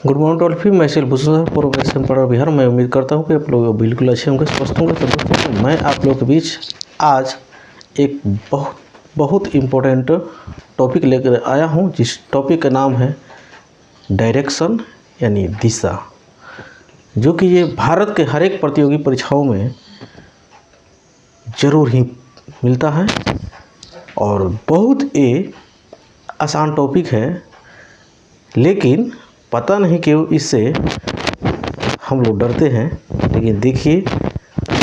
Good morning to all of you. मैं Shilbhushan progression पढ़ा बिहार। मैं उम्मीद करता हूँ कि आप लोग बिल्कुल अच्छे होंगे, स्वस्थ होंगे। तो दोस्तों, मैं आप लोगों के बीच आज एक बहुत इम्पोर्टेंट टॉपिक लेकर आया हूँ, जिस टॉपिक का नाम है डायरेक्शन यानी दिशा, जो कि ये भारत के हर एक प्रतियोगी परीक्षाओं में ज़रूर ही मिलता है और बहुत ही आसान टॉपिक है। लेकिन पता नहीं क्यों इससे हम लोग डरते हैं। लेकिन देखिए,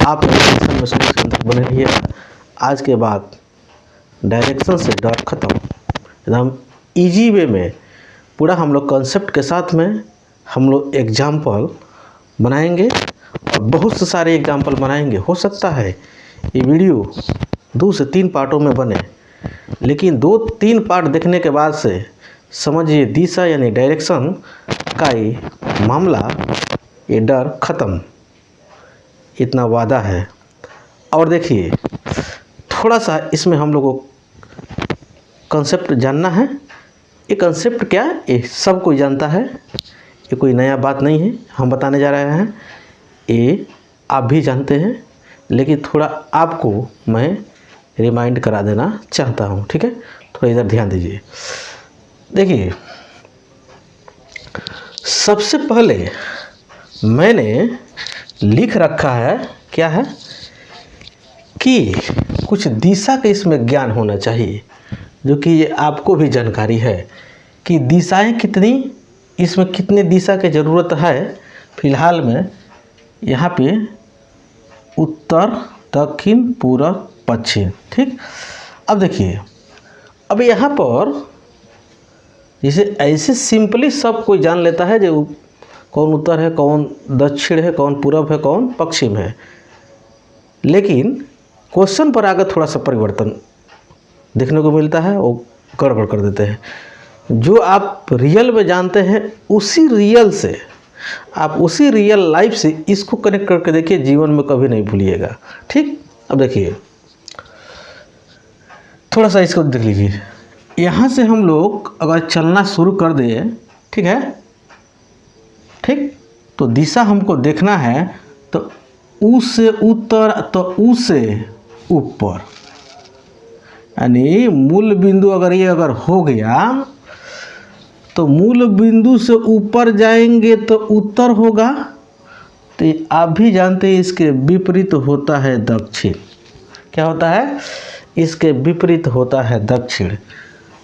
आप डायरेक्शन में शुरू से बने रहिए। आज के बाद डायरेक्शन से डर खत्म, एकदम इजी वे में पूरा हम लोग कॉन्सेप्ट के साथ में हम लोग एग्जाम्पल बनाएंगे और बहुत से सारे एग्जाम्पल बनाएंगे। हो सकता है ये वीडियो 2 से 3 पार्टों में बने, लेकिन 2-3 पार्ट देखने के बाद से समझिए दिशा यानी डायरेक्शन का ये मामला, ये डर ख़त्म, इतना वादा है। और देखिए, थोड़ा सा इसमें हम लोगों को कंसेप्ट जानना है। ये कंसेप्ट क्या है, ये सब कोई जानता है, ये कोई नया बात नहीं है। हम बताने जा रहे हैं, ये आप भी जानते हैं, लेकिन थोड़ा आपको मैं रिमाइंड करा देना चाहता हूँ। ठीक है, थोड़ा इधर ध्यान दीजिए। देखिए, सबसे पहले मैंने लिख रखा है, क्या है कि कुछ दिशा के इसमें ज्ञान होना चाहिए, जो कि ये आपको भी जानकारी है कि दिशाएं कितनी, इसमें कितने दिशा की ज़रूरत है। फिलहाल में यहाँ पे उत्तर, दक्षिण, पूर्व, पश्चिम। ठीक, अब देखिए, अब यहाँ पर जैसे ऐसे सिंपली सब कोई जान लेता है जो कौन उत्तर है, कौन दक्षिण है, कौन पूर्व है, कौन पश्चिम है। लेकिन क्वेश्चन पर आकर थोड़ा सा परिवर्तन देखने को मिलता है, वो गड़बड़ कर देते हैं। जो आप रियल में जानते हैं, उसी रियल से आप उसी रियल लाइफ से इसको कनेक्ट करके देखिए, जीवन में कभी नहीं भूलिएगा। ठीक, अब देखिए, थोड़ा सा इसको देख लीजिए। यहाँ से हम लोग अगर चलना शुरू कर दें, ठीक है, ठीक, तो दिशा हमको देखना है। तो ऊ से उत्तर, तो ऊ से ऊपर, यानी मूल बिंदु अगर हो गया तो मूल बिंदु से ऊपर जाएंगे तो उत्तर होगा। तो आप भी जानते हैं इसके विपरीत होता है दक्षिण। क्या होता है, इसके विपरीत होता है दक्षिण।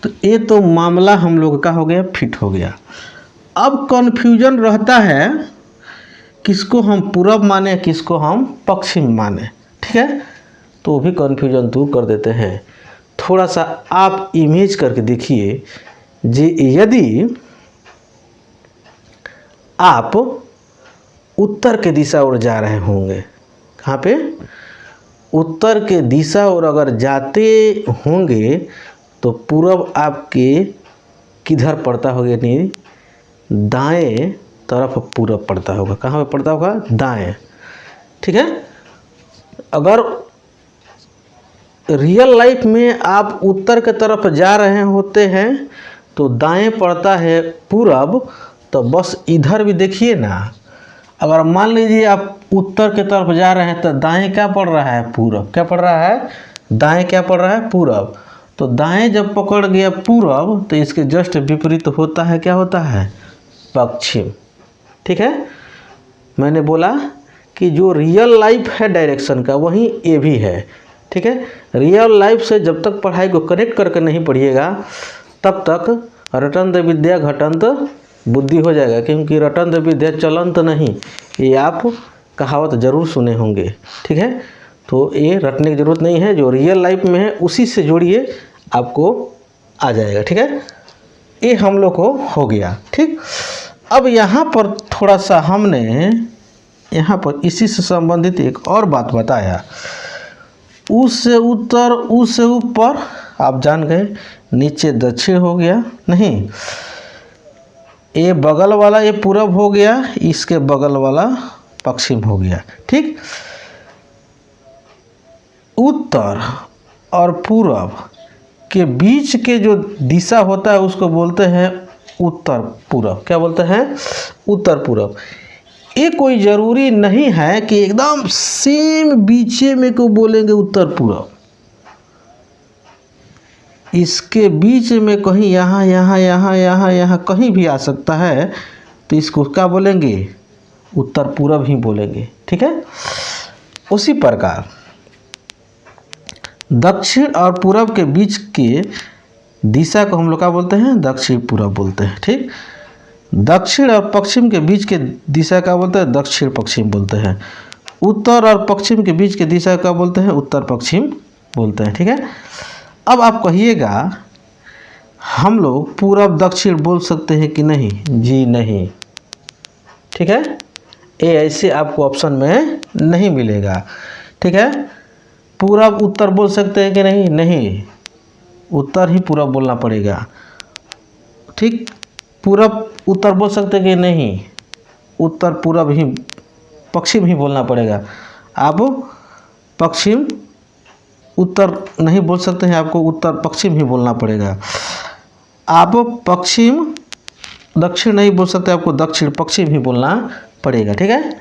तो ये तो मामला हम लोग का हो गया, फिट हो गया। अब कन्फ्यूजन रहता है किसको हम पूरब माने, किसको हम पश्चिम माने। ठीक है, तो वो भी कन्फ्यूजन दूर कर देते हैं। थोड़ा सा आप इमेज करके देखिए जी, यदि आप उत्तर के दिशा ओर जा रहे होंगे, कहाँ पे, उत्तर के दिशा ओर अगर जाते होंगे तो पूरब आपके किधर पड़ता होगा, यानी दाएं तरफ पूरब पड़ता होगा। कहाँ पे पड़ता होगा, दाएं। ठीक है, अगर रियल लाइफ में आप उत्तर के तरफ जा रहे होते हैं तो दाएं पड़ता है पूरब। तो बस इधर भी देखिए ना, अगर मान लीजिए आप उत्तर के तरफ जा रहे हैं तो दाएं क्या पड़ रहा है, पूरब। क्या पड़ रहा है, दाएं क्या पड़ रहा है, पूरब। तो दाएं जब पकड़ गया पूरब, तो इसके जस्ट विपरीत होता है, क्या होता है, पश्चिम। ठीक है, मैंने बोला कि जो रियल लाइफ है डायरेक्शन का, वहीं ये भी है। ठीक है, रियल लाइफ से जब तक पढ़ाई को कनेक्ट करके नहीं पढ़िएगा, तब तक रटंत विद्या घटंत बुद्धि हो जाएगा। क्योंकि रटंत विद्या चलंत नहीं, ये आप कहावत ज़रूर सुने होंगे। ठीक है, तो ये रटने की ज़रूरत नहीं है, जो रियल लाइफ में है उसी से जोड़िए, आपको आ जाएगा। ठीक है, ये हम लोग को हो गया। ठीक, अब यहाँ पर थोड़ा सा हमने यहाँ पर इसी से संबंधित एक और बात बताया। ऊ से उत्तर, ऊ से ऊपर, आप जान गए। नीचे दक्षिण हो गया, नहीं, ये बगल वाला ये पूरब हो गया, इसके बगल वाला पश्चिम हो गया। ठीक, उत्तर और पूरब के बीच के जो दिशा होता है उसको बोलते हैं उत्तर पूरब। क्या बोलते हैं? उत्तर पूरब। ये कोई ज़रूरी नहीं है कि एकदम सेम बीचे में को बोलेंगे उत्तर पूरब। इसके बीच में कहीं यहाँ यहाँ यहाँ यहाँ यहाँ कहीं भी आ सकता है, तो इसको क्या बोलेंगे? उत्तर पूरब ही बोलेंगे। ठीक है। उसी प्रकार दक्षिण और पूरब के बीच के दिशा को हम लोग क्या बोलते हैं? दक्षिण पूरब बोलते हैं। ठीक। दक्षिण और पश्चिम के बीच के दिशा क्या बोलते हैं? दक्षिण पश्चिम बोलते हैं। उत्तर और पश्चिम के बीच के दिशा क्या बोलते हैं? उत्तर पश्चिम बोलते हैं। ठीक है। अब आप कहिएगा हम लोग पूरब दक्षिण बोल सकते हैं कि नहीं? जी नहीं। ठीक है। ये ऐसे आपको ऑप्शन में नहीं मिलेगा। ठीक है। पूरब उत्तर बोल सकते हैं कि नहीं? नहीं, उत्तर ही पूरब बोलना पड़ेगा। ठीक। पूरब उत्तर बोल सकते हैं कि नहीं? उत्तर पूरब ही, पश्चिम ही बोलना पड़ेगा। आप पश्चिम उत्तर नहीं बोल सकते हैं, आपको उत्तर पश्चिम ही बोलना पड़ेगा। आप पश्चिम दक्षिण नहीं बोल सकते, आपको दक्षिण पश्चिम ही बोलना पड़ेगा। ठीक है।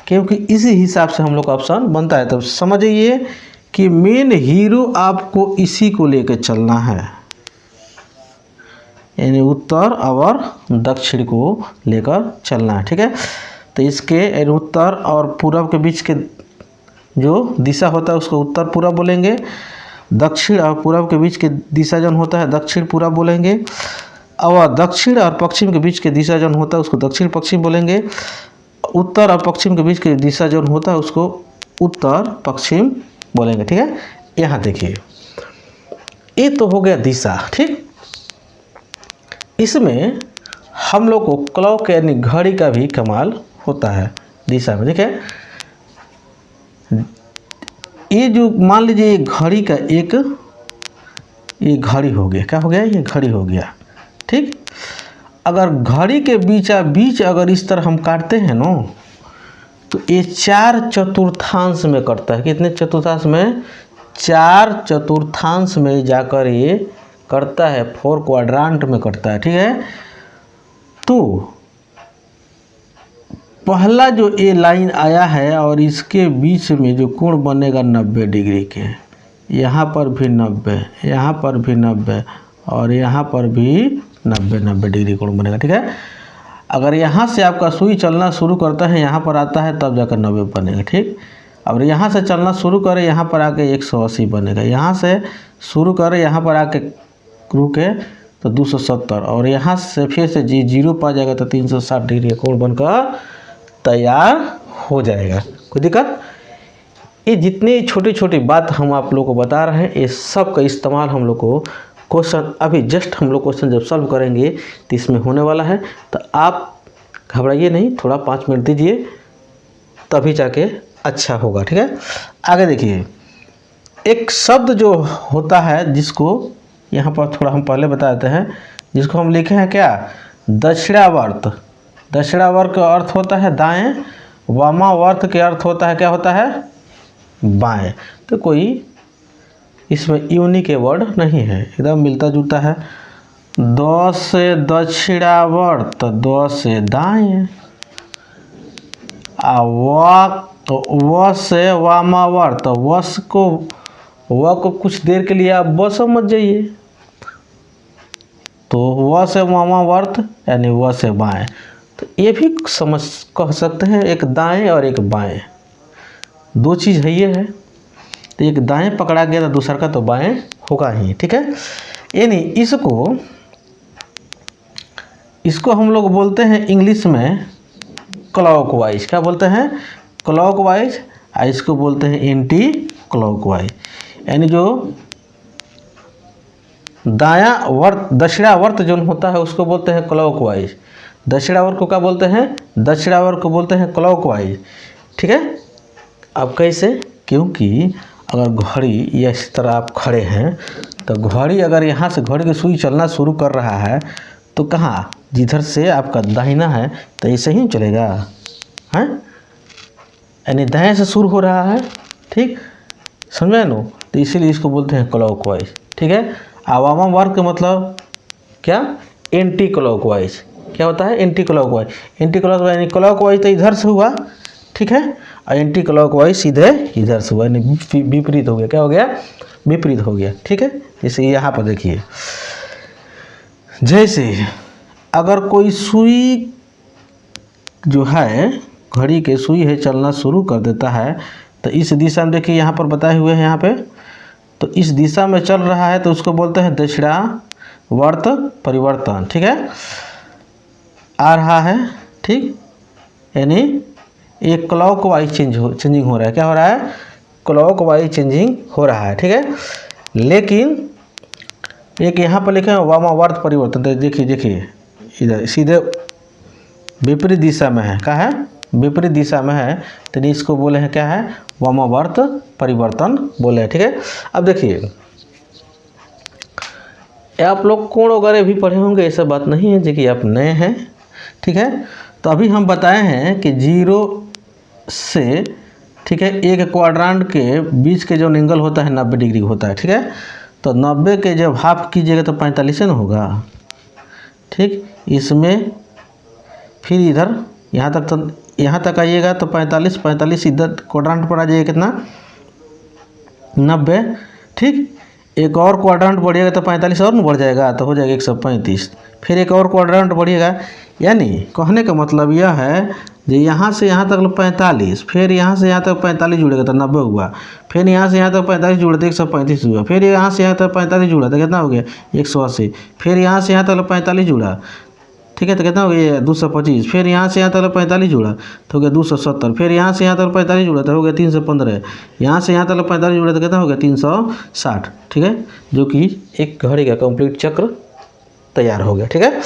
क्योंकि इसी हिसाब से हम लोग का ऑप्शन बनता है। तो समझिए कि मेन हीरो आपको इसी को लेकर चलना है, यानी उत्तर और दक्षिण को लेकर चलना है। ठीक है। तो इसके उत्तर और पूरब के बीच के जो दिशा होता है उसको उत्तर पूरब बोलेंगे। दक्षिण और पूरब के बीच के दिशा जौन होता है दक्षिण पूरब बोलेंगे। और दक्षिण और पश्चिम के बीच के दिशा जौन होता है उसको दक्षिण पश्चिम बोलेंगे। उत्तर और पश्चिम के बीच के दिशा जौन होता है उसको उत्तर पश्चिम बोलेंगे। ठीक है। यहाँ देखिए, ये तो हो गया दिशा। ठीक। इसमें हम लोग को क्लॉक यानी घड़ी का भी कमाल होता है दिशा में। ठीक है। ये जो मान लीजिए घड़ी का एक, ये घड़ी हो गया। क्या हो गया? ये घड़ी हो गया। ठीक। अगर घड़ी के बीच अगर इस तरह हम काटते हैं ना, तो ये 4 चतुर्थांश में कटता है। कितने चतुर्थांश में? 4 चतुर्थांश में जाकर ये करता है, 4 क्वाड्रांट में कटता है। ठीक है। तो पहला जो ये लाइन आया है और इसके बीच में जो कोण बनेगा 90 डिग्री के, यहाँ पर भी 90, यहाँ पर भी 90 और यहाँ पर भी 90 डिग्री कोण बनेगा। ठीक है। अगर यहाँ से आपका सुई चलना शुरू करता है, यहाँ पर आता है, तब जाकर 90 बनेगा। ठीक। अब यहाँ से चलना शुरू करे, यहाँ पर आके 180 बनेगा। यहाँ से शुरू करे, यहाँ पर आके रुके तो 270, और यहाँ से फिर से जीरो पा जाएगा तो 360 डिग्री का कोण बनकर तैयार हो जाएगा। कोई दिक्कत? ये जितनी छोटी छोटी बात हम आप लोग को बता रहे हैं, ये सब का इस्तेमाल हम लोग को क्वेश्चन, अभी जस्ट हम लोग क्वेश्चन जब सॉल्व करेंगे तो इसमें होने वाला है। तो आप घबराइए नहीं, थोड़ा 5 मिनट दीजिए, तभी जाके अच्छा होगा। ठीक है। आगे देखिए, एक शब्द जो होता है जिसको यहाँ पर थोड़ा हम पहले बता देते हैं, जिसको हम लिखे हैं क्या? दक्षिणावर्त। दक्षिणावर्त का अर्थ होता है दाएं, वामावर्त के अर्थ होता है क्या होता है? बाएं। तो कोई इसमें यूनिक वर्ड नहीं है, एकदम मिलता जुलता है। द से दक्षिणावर्त, द से दाएं। व से वामावर्त, व को कुछ देर के लिए आप व समझ जाइए, तो व से वामावर्त यानी व से बाएं। तो ये भी कह सकते हैं एक दाएं और एक बाएं, दो चीज़ है ये है। तो एक दाएं पकड़ा गया तो दूसरा का तो बाएं होगा ही। ठीक है। यानी इसको हम लोग बोलते हैं इंग्लिश में क्लॉकवाइज। क्या बोलते हैं? क्लॉकवाइज। इसको बोलते हैं एंटी क्लॉकवाइज। यानी जो दायां वर्त, दक्षिणावर्त जो होता है उसको बोलते हैं क्लॉकवाइज। दक्षिणावर्त को क्या बोलते हैं? दक्षिणावर्त को बोलते हैं क्लॉकवाइज। ठीक है। अब कैसे? क्योंकि अगर घड़ी या इस तरह आप खड़े हैं, तो घड़ी अगर यहाँ से घड़ी की सुई चलना शुरू कर रहा है तो कहाँ, जिधर से आपका दाहिना है तो ऐसे ही चलेगा, हैं? यानी दाएं से शुरू हो रहा है। ठीक, समझे नो? तो इसीलिए इसको बोलते हैं क्लॉकवाइज। ठीक है। वामावर्त का मतलब क्या? Anti clockwise. क्या होता है? Anti clockwise. एंटी क्लॉकवाइज यानी क्लॉकवाइज तो इधर से हुआ, ठीक है, और एंटी क्लॉकवाइज सीधे इधर से हुआ, यानी विपरीत हो गया। क्या हो गया? विपरीत हो गया, ठीक है। जैसे यहाँ पर देखिए, जैसे अगर कोई सुई जो है, घड़ी के सुई है, चलना शुरू कर देता है, तो इस दिशा में देखिए यहाँ पर बताए हुए हैं यहाँ पे, तो इस दिशा में चल रहा है तो उसको बोलते हैं दक्षिणावर्त परिवर्तन, ठीक है। आ रहा है, ठीक, यानी एक क्लॉकवाइज चेंजिंग हो रहा है। क्या हो रहा है? क्लॉकवाइज चेंजिंग हो रहा है, ठीक है। लेकिन एक यहाँ पर लिखे हैं वामावर्त परिवर्तन, तो देखिए इधर सीधे विपरीत दिशा में है। क्या है? विपरीत दिशा में है, तो इसको बोले हैं क्या है? वामावर्त परिवर्तन बोले हैं, ठीक है। अब देखिए, आप लोग कोण वगैरह भी पढ़े होंगे, ऐसा बात नहीं है जी कि आप नए हैं, ठीक है। तो अभी हम बताए हैं कि 0 से, ठीक है, एक क्वाड्रांट के बीच के जो एंगल होता है 90 डिग्री होता है, ठीक है। तो 90 के जब हाफ कीजिएगा तो 45 न होगा, ठीक। इसमें फिर इधर यहाँ तक, तो यहाँ तक आइएगा तो 45 इधर क्वाड्रांट पर आ जाइए कितना? 90, ठीक। एक और क्वाड्रांट बढ़िएगा तो 45 और न बढ़ जाएगा, तो हो जाएगा 135। फिर एक और क्वाड्रांट बढ़िएगा, यानी कहने का मतलब यह है कि यहाँ से यहाँ तक 45, फिर यहाँ से यहाँ तक 45 जुड़ेगा तो 90 हुआ, फिर यहाँ से यहाँ तक 45 जुड़े तो 135 हुआ, फिर यहाँ से यहाँ तक 45 जुड़ा तो कितना हो गया? 180, फिर यहाँ से यहाँ तक 45 जुड़ा, ठीक है, तो कितना हो गया? 225, फिर यहाँ से यहाँ तक 45 जुड़ा तो हो गया 270, फिर यहाँ से यहाँ तक 45 जुड़ा तो हो गया 315, यहाँ से यहाँ तक 45 जुड़ा तो कितना हो गया? 360, ठीक है, जो कि एक घड़ी का कंप्लीट चक्र तैयार हो गया, ठीक है।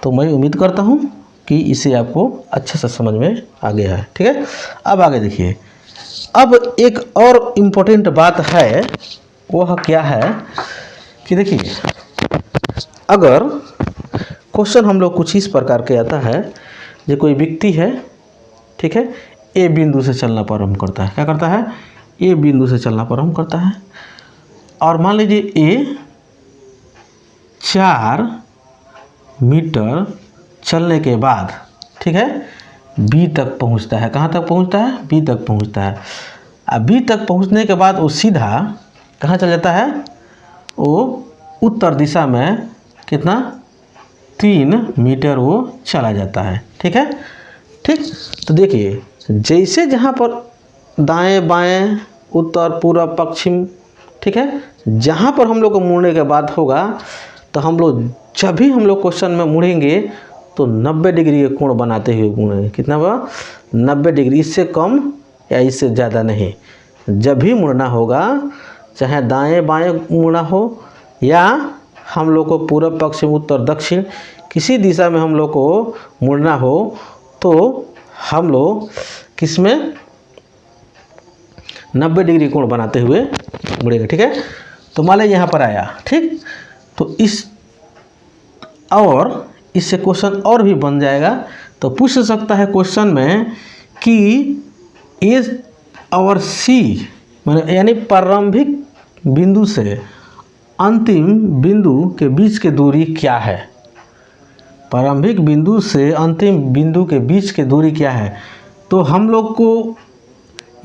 तो मैं उम्मीद करता हूँ कि इसे आपको अच्छे से समझ में आ गया है, ठीक है। अब आगे देखिए, अब एक और इम्पोर्टेंट बात है, वह क्या है कि देखिए, अगर क्वेश्चन हम लोग कुछ इस प्रकार के आता है, जो कोई व्यक्ति है, ठीक है, ए बिंदु से चलना प्रारंभ करता है। क्या करता है? ए बिंदु से चलना प्रारंभ करता है, और मान लीजिए ए 4 मीटर चलने के बाद, ठीक है, बी तक पहुंचता है। कहाँ तक पहुंचता है? बी तक पहुंचता है। अब बी तक पहुंचने के बाद वो सीधा कहाँ चल जाता है? वो उत्तर दिशा में कितना? 3 मीटर वो चला जाता है, ठीक है, ठीक। तो देखिए, जैसे जहाँ पर दाएं बाएं उत्तर पूर्व पश्चिम, ठीक है, जहाँ पर हम लोग को मुड़ने के बाद होगा, तो हम लोग जब भी हम लोग क्वेश्चन में मुड़ेंगे तो 90 डिग्री के कोण बनाते हुए मुड़ेंगे। कितना हुआ? 90 डिग्री, इससे कम या इससे ज़्यादा नहीं। जब भी मुड़ना होगा, चाहे दाएं बाएं मुड़ना हो या हम लोग को पूर्व पश्चिम उत्तर दक्षिण किसी दिशा में हम लोग को मुड़ना हो, तो हम लोग किस में 90 डिग्री कोण बनाते हुए मुड़ेंगे, ठीक है। तो मान लीजिए यहाँ पर आया, ठीक, तो इस और इससे क्वेश्चन और भी बन जाएगा। तो पूछ सकता है क्वेश्चन में कि ए और सी यानी प्रारंभिक बिंदु से अंतिम बिंदु के बीच की दूरी क्या है? प्रारंभिक बिंदु से अंतिम बिंदु के बीच की दूरी क्या है? तो हम लोग को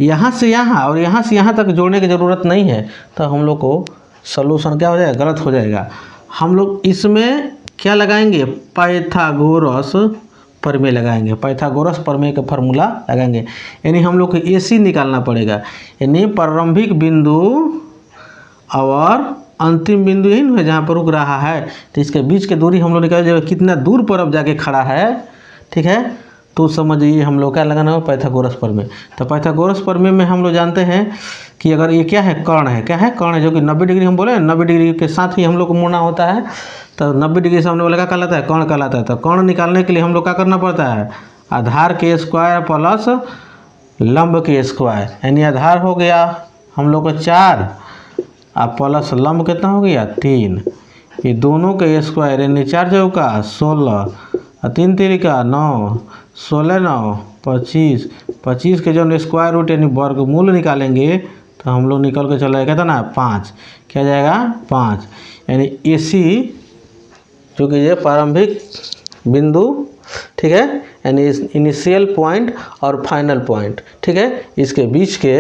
यहाँ से यहाँ और यहाँ से यहाँ तक जोड़ने की ज़रूरत नहीं है, तो हम लोग को सॉल्यूशन क्या हो जाएगा? गलत हो जाएगा। हम लोग इसमें क्या लगाएंगे? पाइथागोरस प्रमेय लगाएंगे, पाइथागोरस प्रमेय का फार्मूला लगाएंगे, यानी हम लोग को AC निकालना पड़ेगा, यानी प्रारंभिक बिंदु और अंतिम बिंदु यही है जहाँ पर रुक रहा है, तो इसके बीच की दूरी हम लोग निकाल जाएगा कितना दूर पर अब जाके खड़ा है, ठीक है। तो समझिए हम लोग क्या लगाना है? पाइथागोरस प्रमेय। तो पाइथागोरस प्रमेय में हम लोग जानते हैं कि अगर ये क्या है? कर्ण है। क्या है? कर्ण है, जो कि 90 डिग्री हम बोले 90 डिग्री के साथ ही हम लोग को मुड़ना होता है। तो 90 डिग्री सामने वाला क्या कहलाता है? कर्ण कहलाता है। तो कर्ण निकालने के लिए हम लोग क्या करना पड़ता है? आधार के स्क्वायर प्लस लंब के स्क्वायर, यानी आधार हो गया हम लोग को 4 और प्लस लंब कितना हो गया? 3। ये दोनों के स्क्वायर यानी 4 चौका 16 और 3 तिरिका 9, 16 9 25, 25 के जो स्क्वायर रूट यानी वर्गमूल निकालेंगे तो हम लोग निकल के चला जाएगा था ना 5। क्या जाएगा? 5, यानी AC जो कि ये प्रारंभिक बिंदु, ठीक है, यानी इनिशियल पॉइंट और फाइनल पॉइंट, ठीक है, इसके बीच के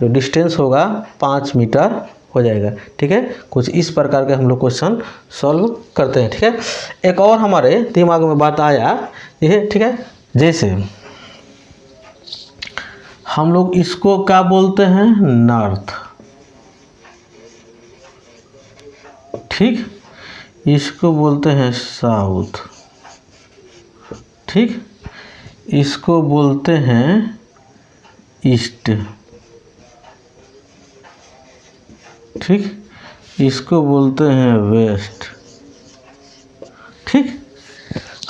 जो डिस्टेंस होगा 5 मीटर हो जाएगा, ठीक है। कुछ इस प्रकार के हम लोग क्वेश्चन सॉल्व करते हैं, ठीक है। एक और हमारे दिमाग में बात आया ये, ठीक है, जैसे हम लोग इसको क्या बोलते हैं, नॉर्थ, ठीक, इसको बोलते हैं साउथ, ठीक, इसको बोलते हैं ईस्ट, ठीक, इसको बोलते हैं वेस्ट, ठीक।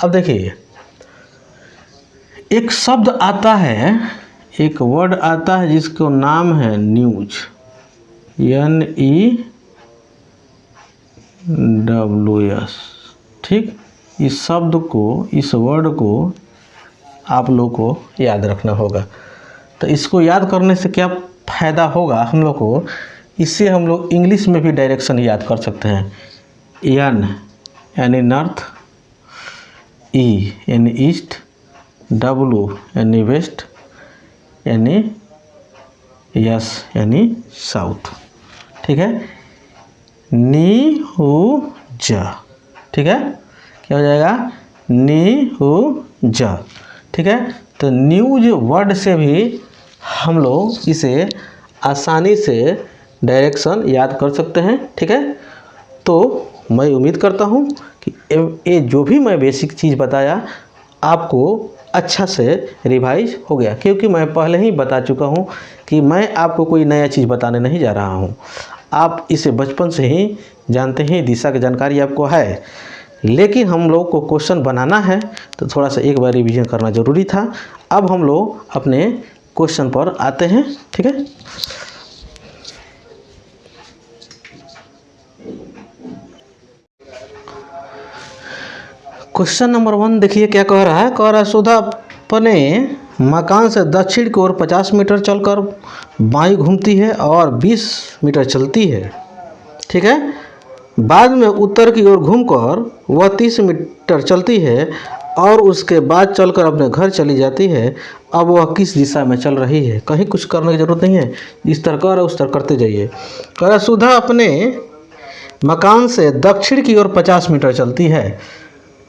अब देखिए एक शब्द आता है, एक वर्ड आता है जिसको नाम है न्यूज, NEWS, ठीक। इस शब्द को, इस वर्ड को आप लोग को याद रखना होगा। तो इसको याद करने से क्या फ़ायदा होगा हम लोग को, इससे हम लोग इंग्लिश में भी डायरेक्शन याद कर सकते हैं। N यानी नॉर्थ, E यानी ईस्ट, W यानी वेस्ट, यानी S यानी साउथ, ठीक है। न्यूज, ठीक है, क्या हो जाएगा, न्यूज, ठीक है। तो न्यूज वर्ड से भी हम लोग इसे आसानी से डायरेक्शन याद कर सकते हैं, ठीक है। तो मैं उम्मीद करता हूँ कि ये जो भी मैं बेसिक चीज़ बताया आपको अच्छा से रिवाइज हो गया, क्योंकि मैं पहले ही बता चुका हूँ कि मैं आपको कोई नया चीज़ बताने नहीं जा रहा हूँ। आप इसे बचपन से ही जानते हैं, दिशा की जानकारी आपको है, लेकिन हम लोग को क्वेश्चन बनाना है तो थोड़ा सा एक बार रिवीजन करना ज़रूरी था। अब हम लोग अपने क्वेश्चन पर आते हैं, ठीक है। क्वेश्चन नंबर 1 देखिए क्या कह रहा है। कह रहा है सुधा अपने मकान से दक्षिण की ओर 50 मीटर चलकर बाईं घूमती है और 20 मीटर चलती है, ठीक है। बाद में उत्तर की ओर घूमकर वह 30 मीटर चलती है और उसके बाद चलकर अपने घर चली जाती है। अब वह किस दिशा में चल रही है? कहीं कुछ करने की ज़रूरत नहीं है, इस तरह कर उस तरह करते जाइए। कह रहा सुधा अपने मकान से दक्षिण की ओर 50 मीटर चलती है।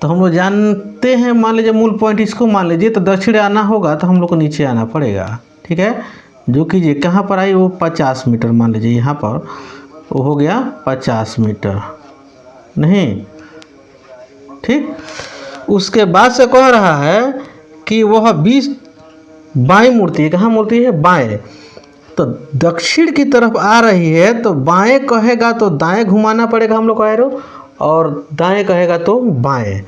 तो हम लोग जानते हैं, मान लीजिए मूल पॉइंट इसको मान लीजिए, तो दक्षिण आना होगा तो हम लोग को नीचे आना पड़ेगा, ठीक है। जो कीजिए कहाँ पर आई, वो 50 मीटर मान लीजिए, यहाँ पर वो हो गया 50 मीटर, नहीं, ठीक। उसके बाद से कह रहा है कि वह 20 बाएं मुड़ती है। कहाँ मुड़ती है? बाएं। तो दक्षिण की तरफ आ रही है तो बाएं कहेगा तो दाएं घुमाना पड़ेगा हम लोग को एरो, और दाएं कहेगा तो बाएं।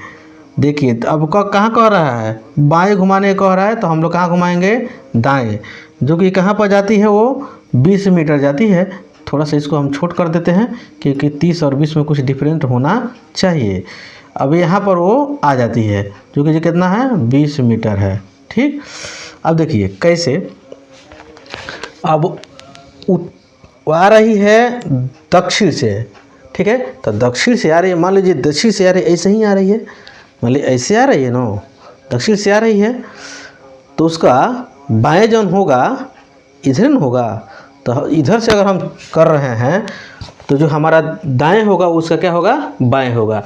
देखिए तो अब कहाँ कह रहा है, बाएं घुमाने कह रहा है, तो हम लोग कहाँ घुमाएंगे? दाएं, जो कि कहाँ पर जाती है, वो 20 मीटर जाती है। थोड़ा सा इसको हम छोट कर देते हैं क्योंकि 30 और 20 में कुछ डिफरेंट होना चाहिए। अब यहाँ पर वो आ जाती है, जो कि कितना है? 20 मीटर है, ठीक। अब देखिए कैसे, अब आ रही है दक्षिण से, ठीक है। तो दक्षिण से आ रही है, मान लीजिए दक्षिण से आ रही है, ऐसे ही आ रही है, मान लीजिए ऐसे आ रही है ना, दक्षिण से आ रही है, तो उसका बाएं जौन होगा इधर न होगा। तो इधर से अगर हम कर रहे हैं तो जो हमारा दाएं होगा उसका क्या होगा? बाएं होगा,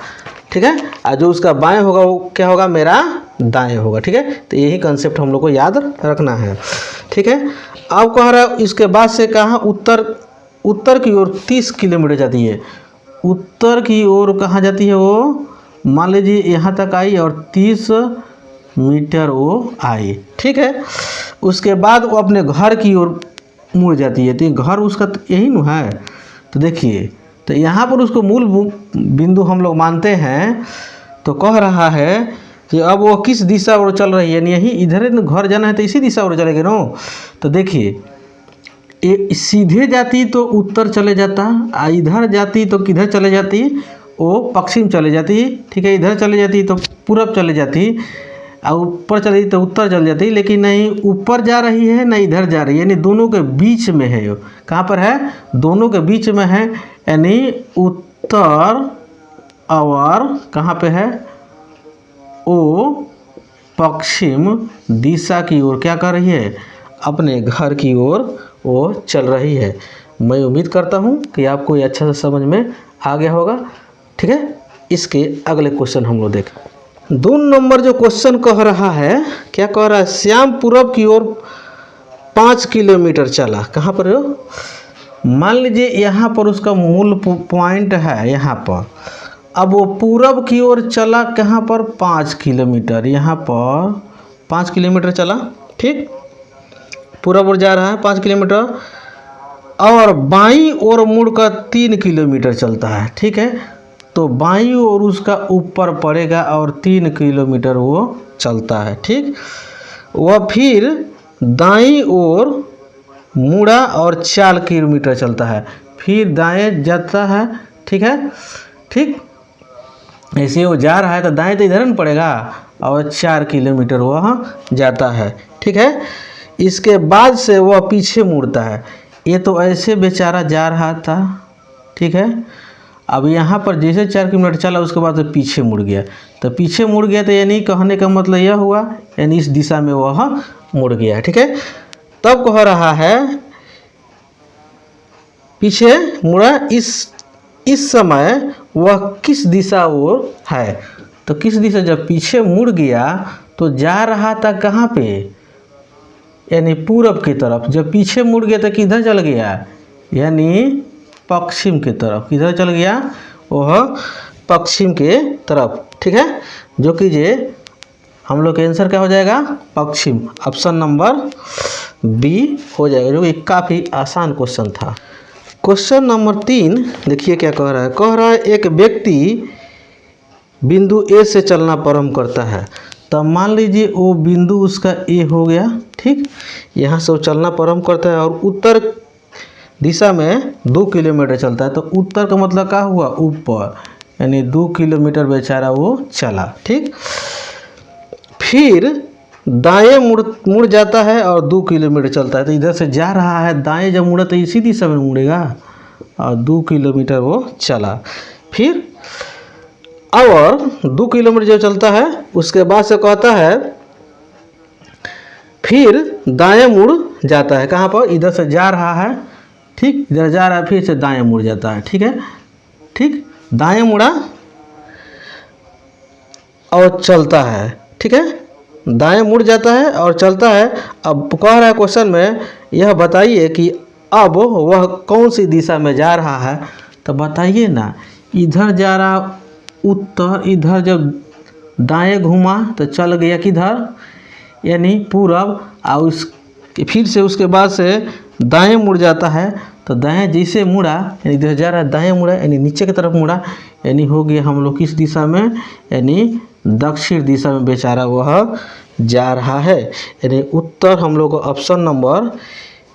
ठीक है। और जो उसका बाएं होगा वो क्या होगा? मेरा दाएं होगा, ठीक है। तो यही कंसेप्ट हम लोग को याद रखना है, ठीक है। अब कह रहा है इसके बाद से कहाँ? उत्तर की ओर 30 किलोमीटर जाती है। उत्तर की ओर कहाँ जाती है वो? मान लीजिए यहाँ तक आई और 30 मीटर वो आई, ठीक है। उसके बाद वो अपने घर की ओर मुड़ जाती है। तो घर उसका तो यही न है। तो देखिए, तो यहाँ पर उसको मूल बिंदु हम लोग मानते हैं। तो कह रहा है कि अब वो किस दिशा ओर चल रही है, यही इधर घर जाना है तो इसी दिशा ओर चलेगी ना। तो देखिए ये सीधे जाती तो उत्तर चले जाता, इधर जाती तो किधर चले जाती? वो पश्चिम चले जाती, ठीक है। इधर चले जाती तो पूरब चले जाती, और ऊपर चली तो उत्तर चल जाती। लेकिन नहीं, ऊपर जा रही है ना इधर जा रही है, यानी दोनों के बीच में है। कहाँ पर है? दोनों के बीच में है, यानी उत्तर और कहाँ पे है, वो पश्चिम दिशा की ओर क्या कर रही है, अपने घर की ओर वो चल रही है। मैं उम्मीद करता हूँ कि आपको ये अच्छा से समझ में आ गया होगा। ठीक है, इसके अगले क्वेश्चन हम लोग देखें। 2 नंबर जो क्वेश्चन कह रहा है, क्या कह रहा है, श्याम पूरब की ओर 5 किलोमीटर चला। कहाँ पर हो, मान लीजिए यहाँ पर उसका मूल पॉइंट है यहाँ पर। अब वो पूरब की ओर चला कहाँ पर, 5 किलोमीटर, यहाँ पर 5 किलोमीटर चला। ठीक, पूरब ओर जा रहा है 5 किलोमीटर, और बाईं ओर मुड़कर 3 किलोमीटर चलता है। ठीक है, तो बाईं ओर उसका ऊपर पड़ेगा और 3 किलोमीटर वो चलता है। ठीक, वह फिर दाईं ओर मुड़ा और 4 किलोमीटर चलता है, फिर दाएं जाता है। ठीक है, ठीक, ऐसे वो जा रहा है तो दाएं तो इधर न पड़ेगा और 4 किलोमीटर वह जाता है। ठीक है, इसके बाद से वह पीछे मुड़ता है। ये तो ऐसे बेचारा जा रहा था। ठीक है, अब यहाँ पर जैसे 4 किलोमीटर चला उसके बाद तो पीछे मुड़ गया, तो पीछे मुड़ गया तो यानी कहने का मतलब यह हुआ, यानी इस दिशा में वह मुड़ गया। ठीक है, तब कह रहा है पीछे मुड़ा, इस समय वह किस दिशा ओर है। तो किस दिशा, जब पीछे मुड़ गया तो जा रहा था कहाँ पे, यानी पूरब की तरफ। जब पीछे मुड़ गया तो किधर चल गया, यानी पश्चिम की तरफ। किधर चल गया, वह पश्चिम के तरफ। ठीक है, जो कि ये हम लोग का आंसर क्या हो जाएगा, पश्चिम। ऑप्शन नंबर बी हो जाएगा, जो कि काफ़ी आसान क्वेश्चन था। क्वेश्चन नंबर 3 देखिए क्या कह रहा है। कह रहा है एक व्यक्ति बिंदु ए से चलना प्रारंभ करता है। तब मान लीजिए वो बिंदु उसका ए हो गया। ठीक, यहाँ से वो चलना प्रारंभ करता है और उत्तर दिशा में 2 किलोमीटर चलता है। तो उत्तर का मतलब क्या हुआ, ऊपर, यानी 2 किलोमीटर बेचारा वो चला। ठीक, फिर दाएं मुड़ जाता है और 2 किलोमीटर चलता है। तो इधर से जा रहा है, दाएं जब मुड़ा तो इसी दिशा में मुड़ेगा, और 2 किलोमीटर वो चला। फिर और 2 किलोमीटर जो चलता है उसके बाद से कहता है फिर दाएं मुड़ जाता है। कहाँ पर, इधर से जा रहा है। ठीक, इधर जा रहा है, फिर से दाएं मुड़ जाता है। ठीक है, ठीक, दाएं मुड़ा और चलता है। ठीक है, दाएं मुड़ जाता है और चलता है। अब कह रहा है क्वेश्चन में, यह बताइए कि अब वह कौन सी दिशा में जा रहा है। तो बताइए ना, इधर जा रहा उत्तर, इधर जब दाएं घूमा तो चल गया किधर, यानी पूरब, और फिर से उसके बाद से दाएं मुड़ जाता है। तो दाएं जैसे मुड़ा, यानी इधर जा रहा है, दाएं मुड़ा यानी नीचे की तरफ मुड़ा, यानी हो गया हम लोग किस दिशा में, यानी दक्षिण दिशा में बेचारा वह जा रहा है। यानी उत्तर हम लोग का ऑप्शन नंबर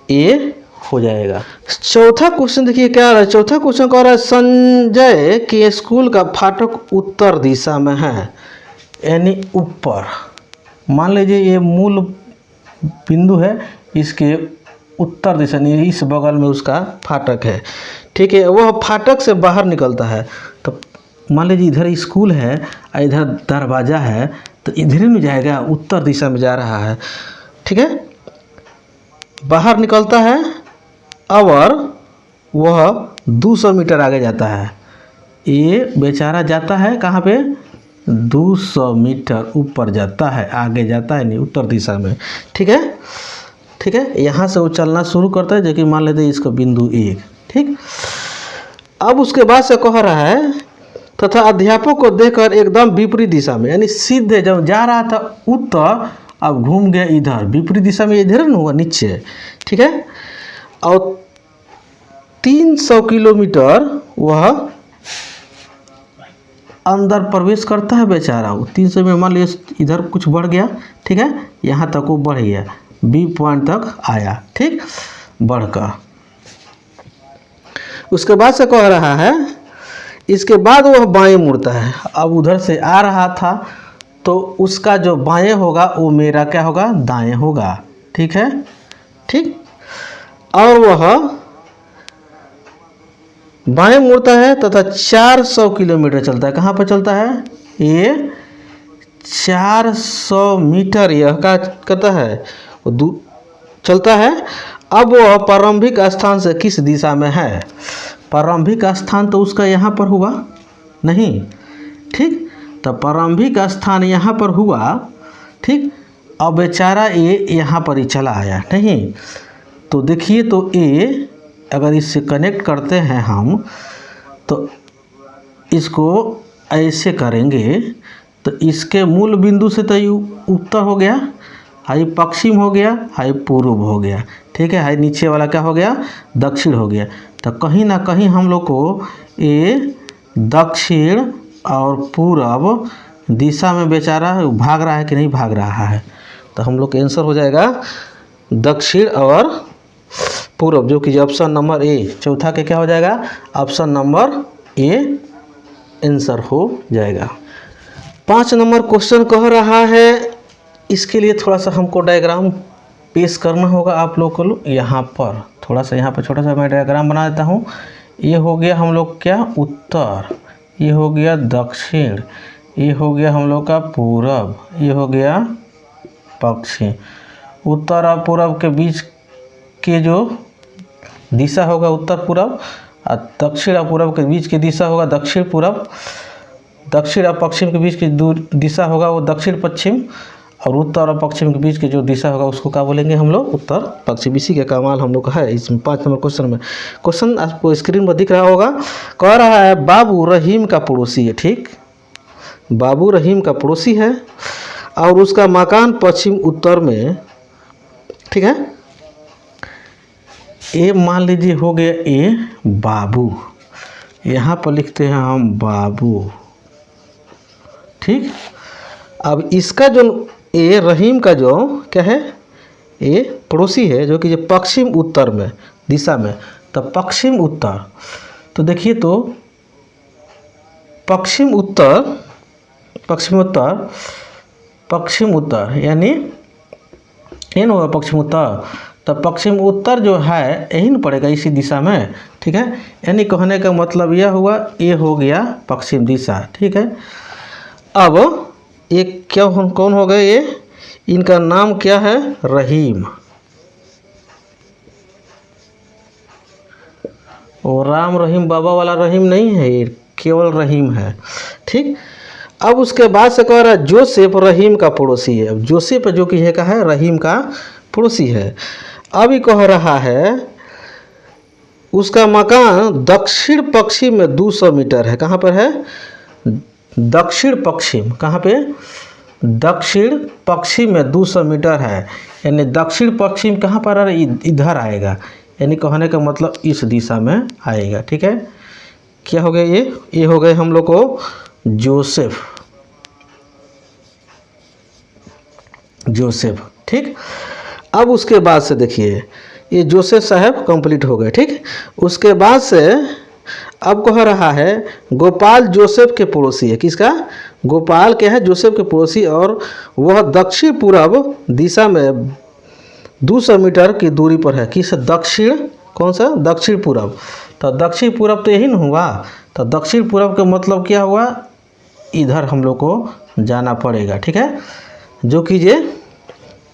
ए हो जाएगा। चौथा क्वेश्चन देखिए क्या रहा है। चौथा क्वेश्चन कह रहा है संजय के स्कूल का फाटक उत्तर दिशा में है, यानी ऊपर। मान लीजिए ये मूल बिंदु है, इसके उत्तर दिशा, यानी इस बगल में उसका फाटक है। ठीक है, वह फाटक से बाहर निकलता है। तो मान लीजिए इधर स्कूल है और इधर दरवाज़ा है, तो इधर ही जाएगा, उत्तर दिशा में जा रहा है। ठीक है, बाहर निकलता है और वह 200 मीटर आगे जाता है। ये बेचारा जाता है कहाँ पे, 200 मीटर ऊपर जाता है, आगे जाता है, नहीं उत्तर दिशा में। ठीक है, ठीक है, यहाँ से वो चलना शुरू करता है, जो कि मान लेते हैं इसका बिंदु 1। ठीक, अब उसके बाद से कह रहा है तथा अध्यापक को देखकर एकदम विपरीत दिशा में, यानी सीधे जब जा रहा था उत्तर, अब घूम गया इधर विपरीत दिशा में, इधर न हुआ नीचे। ठीक है, और 300 किलोमीटर वह अंदर प्रवेश करता है बेचारा। 300 में मान लीजिए इधर कुछ बढ़ गया। ठीक है, यहाँ तक वो बढ़ गया, बी पॉइंट तक आया। ठीक, बढ़कर उसके बाद से कह रहा है, इसके बाद वह बाएं मुड़ता है। अब उधर से आ रहा था तो उसका जो बाएं होगा वो मेरा क्या होगा, दाएं होगा। ठीक है, ठीक, और वह बाएं मुड़ता है तथा 400 किलोमीटर चलता है। कहाँ पर चलता है? ये 400 मीटर यह का कहता है वो चलता है। अब वह प्रारंभिक स्थान से किस दिशा में है? प्रारंभिक स्थान तो उसका यहाँ पर हुआ नहीं, ठीक, तो प्रारंभिक स्थान यहाँ पर हुआ, ठीक। अब बेचारा ये यहाँ पर ही चला आया नहीं, तो देखिए, तो ये अगर इससे कनेक्ट करते हैं हम तो इसको ऐसे करेंगे तो इसके मूल बिंदु से तो ये उत्तर हो गया, हाई पश्चिम हो गया, हाई पूर्व हो गया, ठीक है। हाई नीचे वाला क्या हो गया? दक्षिण हो गया। तो कहीं ना कहीं हम लोग को ये दक्षिण और पूर्व दिशा में बेचारा भाग रहा है कि नहीं भाग रहा है? तो हम लोग का आंसर हो जाएगा दक्षिण और पूर्व, जो कि ऑप्शन नंबर ए, चौथा के क्या हो जाएगा? ऑप्शन नंबर ए आंसर हो जाएगा। 5 नंबर क्वेश्चन कह रहा है, इसके लिए थोड़ा सा हमको डायग्राम पेश करना होगा आप लोग को। यहाँ पर थोड़ा सा, यहाँ पर छोटा सा मैं डायग्राम बना देता हूँ। ये हो गया हम लोग क्या? उत्तर, ये हो गया दक्षिण, ये हो गया हम लोग का पूरब, ये हो गया पश्चिम। उत्तर और पूरब के बीच के जो दिशा होगा उत्तर पूरब, और दक्षिण और पूरब के बीच की दिशा होगा दक्षिण पूरब। दक्षिण और पश्चिम के बीच की दिशा होगा वो दक्षिण पश्चिम, और उत्तर और पश्चिम के बीच की जो दिशा होगा उसको क्या बोलेंगे हम लोग? उत्तर पश्चिम। इसी का कमाल हम लोग का है इसमें 5 नंबर क्वेश्चन में। क्वेश्चन आपको स्क्रीन पर दिख रहा होगा। कह रहा है बाबू रहीम का पड़ोसी है, ठीक, बाबू रहीम का पड़ोसी है और उसका मकान पश्चिम उत्तर में, ठीक है। ये मान लीजिए हो गया ए बाबू, यहाँ पर लिखते हैं हम बाबू, ठीक। अब इसका जो ए रहीम का जो क्या है? ये पड़ोसी है, जो कि पश्चिम उत्तर में दिशा में, तो पश्चिम उत्तर, तो देखिए तो पश्चिम उत्तर, पश्चिम उत्तर, पश्चिम उत्तर यानी ये ना होगा पश्चिम उत्तर, तो पश्चिम उत्तर जो है यही ना पड़ेगा इसी दिशा में, ठीक है। यानी कहने का मतलब यह हुआ, ये हो गया पश्चिम दिशा, ठीक है। अब ये क्या कौन हो गए? ये इनका नाम क्या है? रहीम। और राम रहीम बाबा वाला रहीम नहीं है, ये केवल रहीम है, ठीक। अब उसके बाद से कह रहा है जोसेफ रहीम का पड़ोसी है। अब जोसेफ जो कि है का है रहीम का पड़ोसी है। अभी कह रहा है उसका मकान दक्षिण पश्चिम में 200 मीटर है। कहाँ पर है? दक्षिण पश्चिम। कहाँ पे? दक्षिण पश्चिम में 200 मीटर है, यानी दक्षिण पश्चिम कहाँ पर है? इधर आएगा, यानी कहने का मतलब इस दिशा में आएगा, ठीक है। क्या हो गया? ये हो गए हम लोग को जोसेफ, जोसेफ, ठीक। अब उसके बाद से देखिए ये जोसेफ साहब कंप्लीट हो गए, ठीक। उसके बाद से अब कह रहा है गोपाल जोसेफ के पड़ोसी है। किसका? गोपाल क्या है? जोसेफ के पड़ोसी, और वह दक्षिण पूर्व दिशा में 200 मीटर की दूरी पर है। किस? दक्षिण, कौन सा? दक्षिण पूर्व। तो दक्षिण पूर्व तो यही ना हुआ, तो दक्षिण पूर्व का मतलब क्या हुआ? इधर हम लोग को जाना पड़ेगा, ठीक है। जो कि ये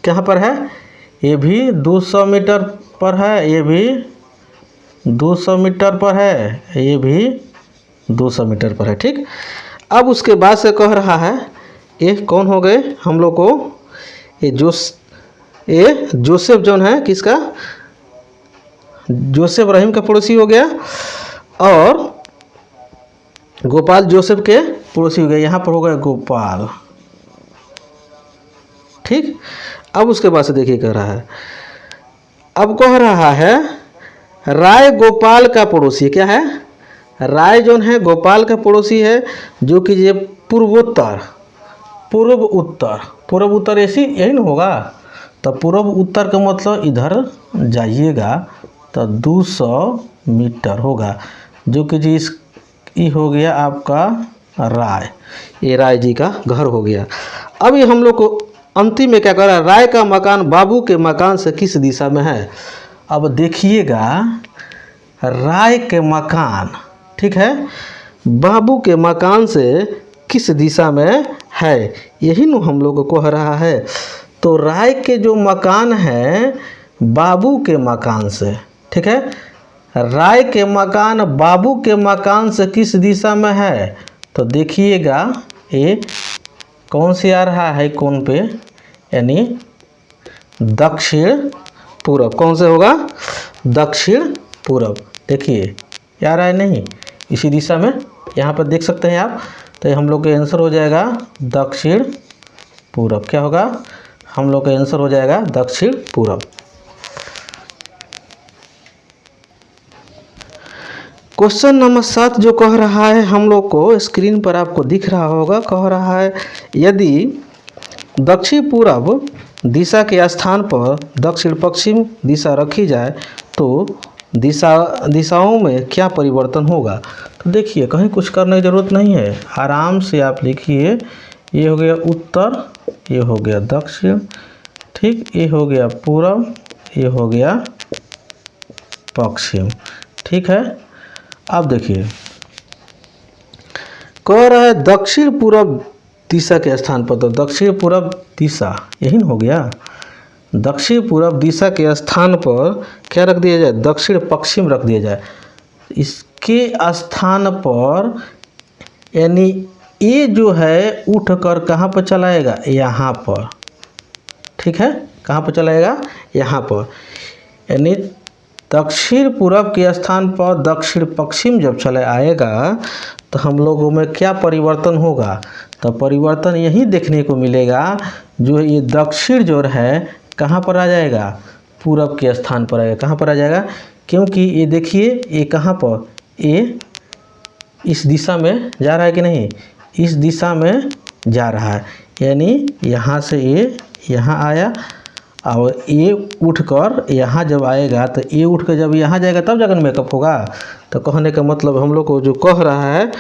कहाँ पर है? ये भी 200 मीटर पर है, ये भी 200 मीटर पर है, ये भी 200 मीटर पर है, ठीक। अब उसके बाद से कह रहा है ये कौन हो गए हम लोग को? ये जोसेफ जौन है किसका? जोसेफ रहीम का पड़ोसी हो गया, और गोपाल जोसेफ के पड़ोसी हो गया। यहाँ पर हो गया गोपाल, ठीक। अब उसके बाद से देखिए कह रहा है, अब कह रहा है राय गोपाल का पड़ोसी। क्या है? राय जौन है गोपाल का पड़ोसी है, जो कि ये पूर्वोत्तर, पूर्व उत्तर, पूर्व उत्तर ऐसी यही ना होगा। तो पूर्व उत्तर का मतलब इधर जाइएगा तो 200 मीटर होगा, जो कि जी ये हो गया आपका राय, ये राय जी का घर हो गया। अब ये हम लोग को अंतिम में क्या कर रहा है? राय का मकान बाबू के मकान से किस दिशा में है? अब देखिएगा राय के मकान, ठीक है, बाबू के मकान से किस दिशा में है, यही नु हम लोग को कह रहा है। तो राय के जो मकान है बाबू के मकान से, ठीक है, राय के मकान बाबू के मकान से किस दिशा में है, तो देखिएगा ये कौन से आ रहा है कोण पे, यानी दक्षिण पूरब। कौन से होगा, दक्षिण पूरब। देखिए आ रहा है नहीं, इसी दिशा में यहाँ पर देख सकते हैं आप। तो हम लोग का आंसर हो जाएगा दक्षिण पूरब। क्या होगा, हम लोग का आंसर हो जाएगा दक्षिण पूरब। क्वेश्चन नंबर 7 जो कह रहा है हम लोग को, स्क्रीन पर आपको दिख रहा होगा, कह रहा है यदि दक्षिण पूरब दिशा के स्थान पर दक्षिण पश्चिम दिशा रखी जाए तो दिशाओं में क्या परिवर्तन होगा। तो देखिए कहीं कुछ करने की ज़रूरत नहीं है, आराम से आप लिखिए। ये हो गया उत्तर, ये हो गया दक्षिण, ठीक, ये हो गया पूरब, ये हो गया पश्चिम, ठीक है। अब देखिए कह रहा है दक्षिण पूरब दिशा के स्थान पर, तो दक्षिण पूरब दिशा यही हो गया। दक्षिण पूरब दिशा के स्थान पर क्या रख दिया जाए, दक्षिण पश्चिम रख दिया जाए। इसके स्थान पर यानी ये जो है उठकर कहाँ पर चलाएगा, यहाँ पर, ठीक है, कहाँ पर चलाएगा, यहाँ पर। यानी दक्षिण पूरब के स्थान पर दक्षिण पश्चिम जब चले आएगा तो हम लोगों में क्या परिवर्तन होगा, तो परिवर्तन यही देखने को मिलेगा, जो ये दक्षिण जो है कहाँ पर आ जाएगा, पूरब के स्थान पर आएगा। कहाँ पर आ जाएगा, क्योंकि ये देखिए ये कहाँ पर, ये इस दिशा में जा रहा है कि नहीं, इस दिशा में जा रहा है। यानी यहाँ से ये यहाँ आया और ये उठकर यहाँ जब आएगा, तो ये उठकर जब यहाँ जाएगा तब जाकर मेकअप होगा। तो कहने का मतलब हम लोग को जो कह रहा है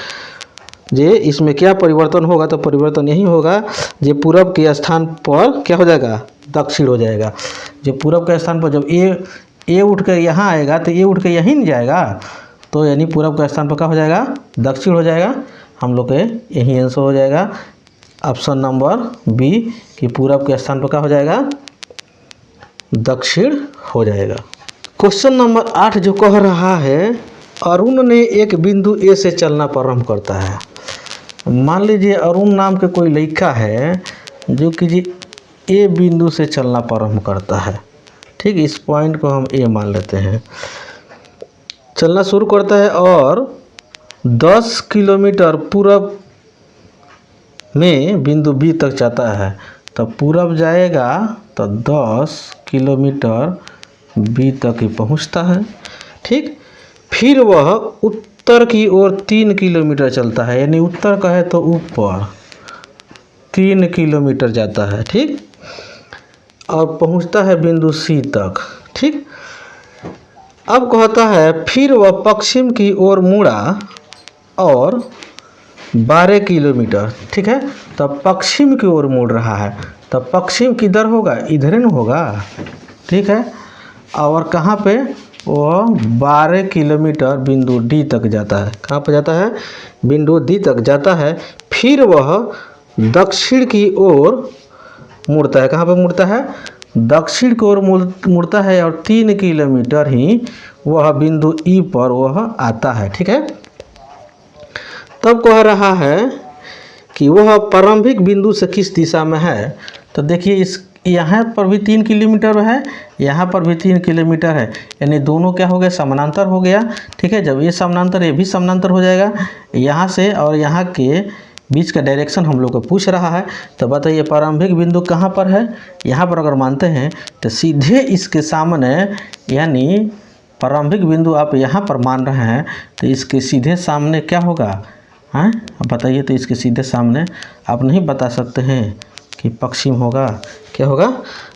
जे इसमें क्या परिवर्तन होगा, तो परिवर्तन यही होगा जो पूरब के स्थान पर क्या हो जाएगा, दक्षिण हो जाएगा। जो पूरब के स्थान पर जब ये उठकर यहाँ आएगा तो ये उठकर यहीं नहीं जाएगा, तो यानी पूरब के स्थान पर क्या हो जाएगा, दक्षिण हो जाएगा। हम लोग के यही आंसर हो जाएगा ऑप्शन नंबर बी कि पूरब के स्थान पर क्या हो जाएगा, दक्षिण हो जाएगा। क्वेश्चन नंबर 8 जो कह रहा है अरुण ने एक बिंदु ए से चलना प्रारंभ करता है। मान लीजिए अरुण नाम के कोई लड़का है जो कि जी ए बिंदु से चलना प्रारंभ करता है, ठीक, इस पॉइंट को हम ए मान लेते हैं। चलना शुरू करता है और 10 किलोमीटर पूरब में बिंदु बी तक जाता है। तो पूरब जाएगा तो 10 किलोमीटर बी तक ही पहुंचता है, ठीक। फिर वह उत्तर की ओर 3 किलोमीटर चलता है, यानी उत्तर का है तो ऊपर 3 किलोमीटर जाता है, ठीक, और पहुंचता है बिंदु सी तक, ठीक। अब कहता है फिर वह पश्चिम की ओर मुड़ा और 12 किलोमीटर, ठीक है। तब पश्चिम की ओर मुड़ रहा है, तब पश्चिम किधर होगा, इधर न होगा, ठीक है। और कहाँ पे, वह 12 किलोमीटर बिंदु डी तक जाता है। कहाँ पर जाता है, बिंदु डी तक जाता है। फिर वह दक्षिण की ओर मुड़ता है। कहाँ पर मुड़ता है, दक्षिण की ओर मुड़ता है और 3 किलोमीटर ही वह बिंदु ई पर वह आता है, ठीक है। तब कह रहा है कि वह प्रारंभिक बिंदु से किस दिशा में है। तो देखिए इस यहाँ पर भी 3 किलोमीटर है, यहाँ पर भी 3 किलोमीटर है, यानी दोनों क्या हो गया, समानांतर हो गया, ठीक है। जब ये समानांतर, ये भी समानांतर हो जाएगा। यहाँ से और यहाँ के बीच का डायरेक्शन हम लोग को पूछ रहा है। तो बताइए प्रारंभिक बिंदु कहाँ पर है, यहाँ पर अगर मानते हैं तो सीधे इसके सामने, यानी प्रारंभिक बिंदु आप यहाँ पर मान रहे हैं तो इसके सीधे सामने क्या होगा, हाँ अब बताइए। तो इसके सीधे सामने आप नहीं बता सकते हैं कि पश्चिम होगा, क्या होगा,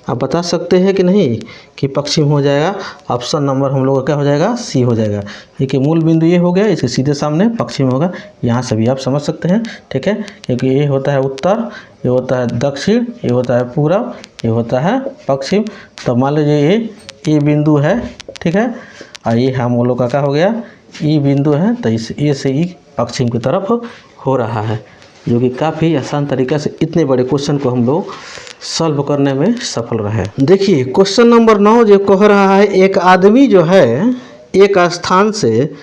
आप बता सकते हैं कि नहीं कि पश्चिम हो जाएगा। ऑप्शन नंबर हम लोग का क्या हो जाएगा, सी हो जाएगा। देखिए मूल बिंदु ये हो गया, इसके सीधे सामने पश्चिम होगा। यहाँ से भी आप समझ सकते हैं, ठीक है, क्योंकि ये होता है उत्तर, ये होता है दक्षिण, ये होता है पूरब, ये होता है पश्चिम। तो मान लीजिए ए बिंदु है, ठीक है, और ये हम लोग का क्या हो गया, ई बिंदु है, तो इस ए से ई पश्चिम की तरफ हो रहा है, जो कि काफ़ी आसान तरीके से इतने बड़े क्वेश्चन को हम लोग सॉल्व करने में सफल रहे। देखिए क्वेश्चन नंबर 9 जो कह रहा है, एक आदमी जो है एक स्थान से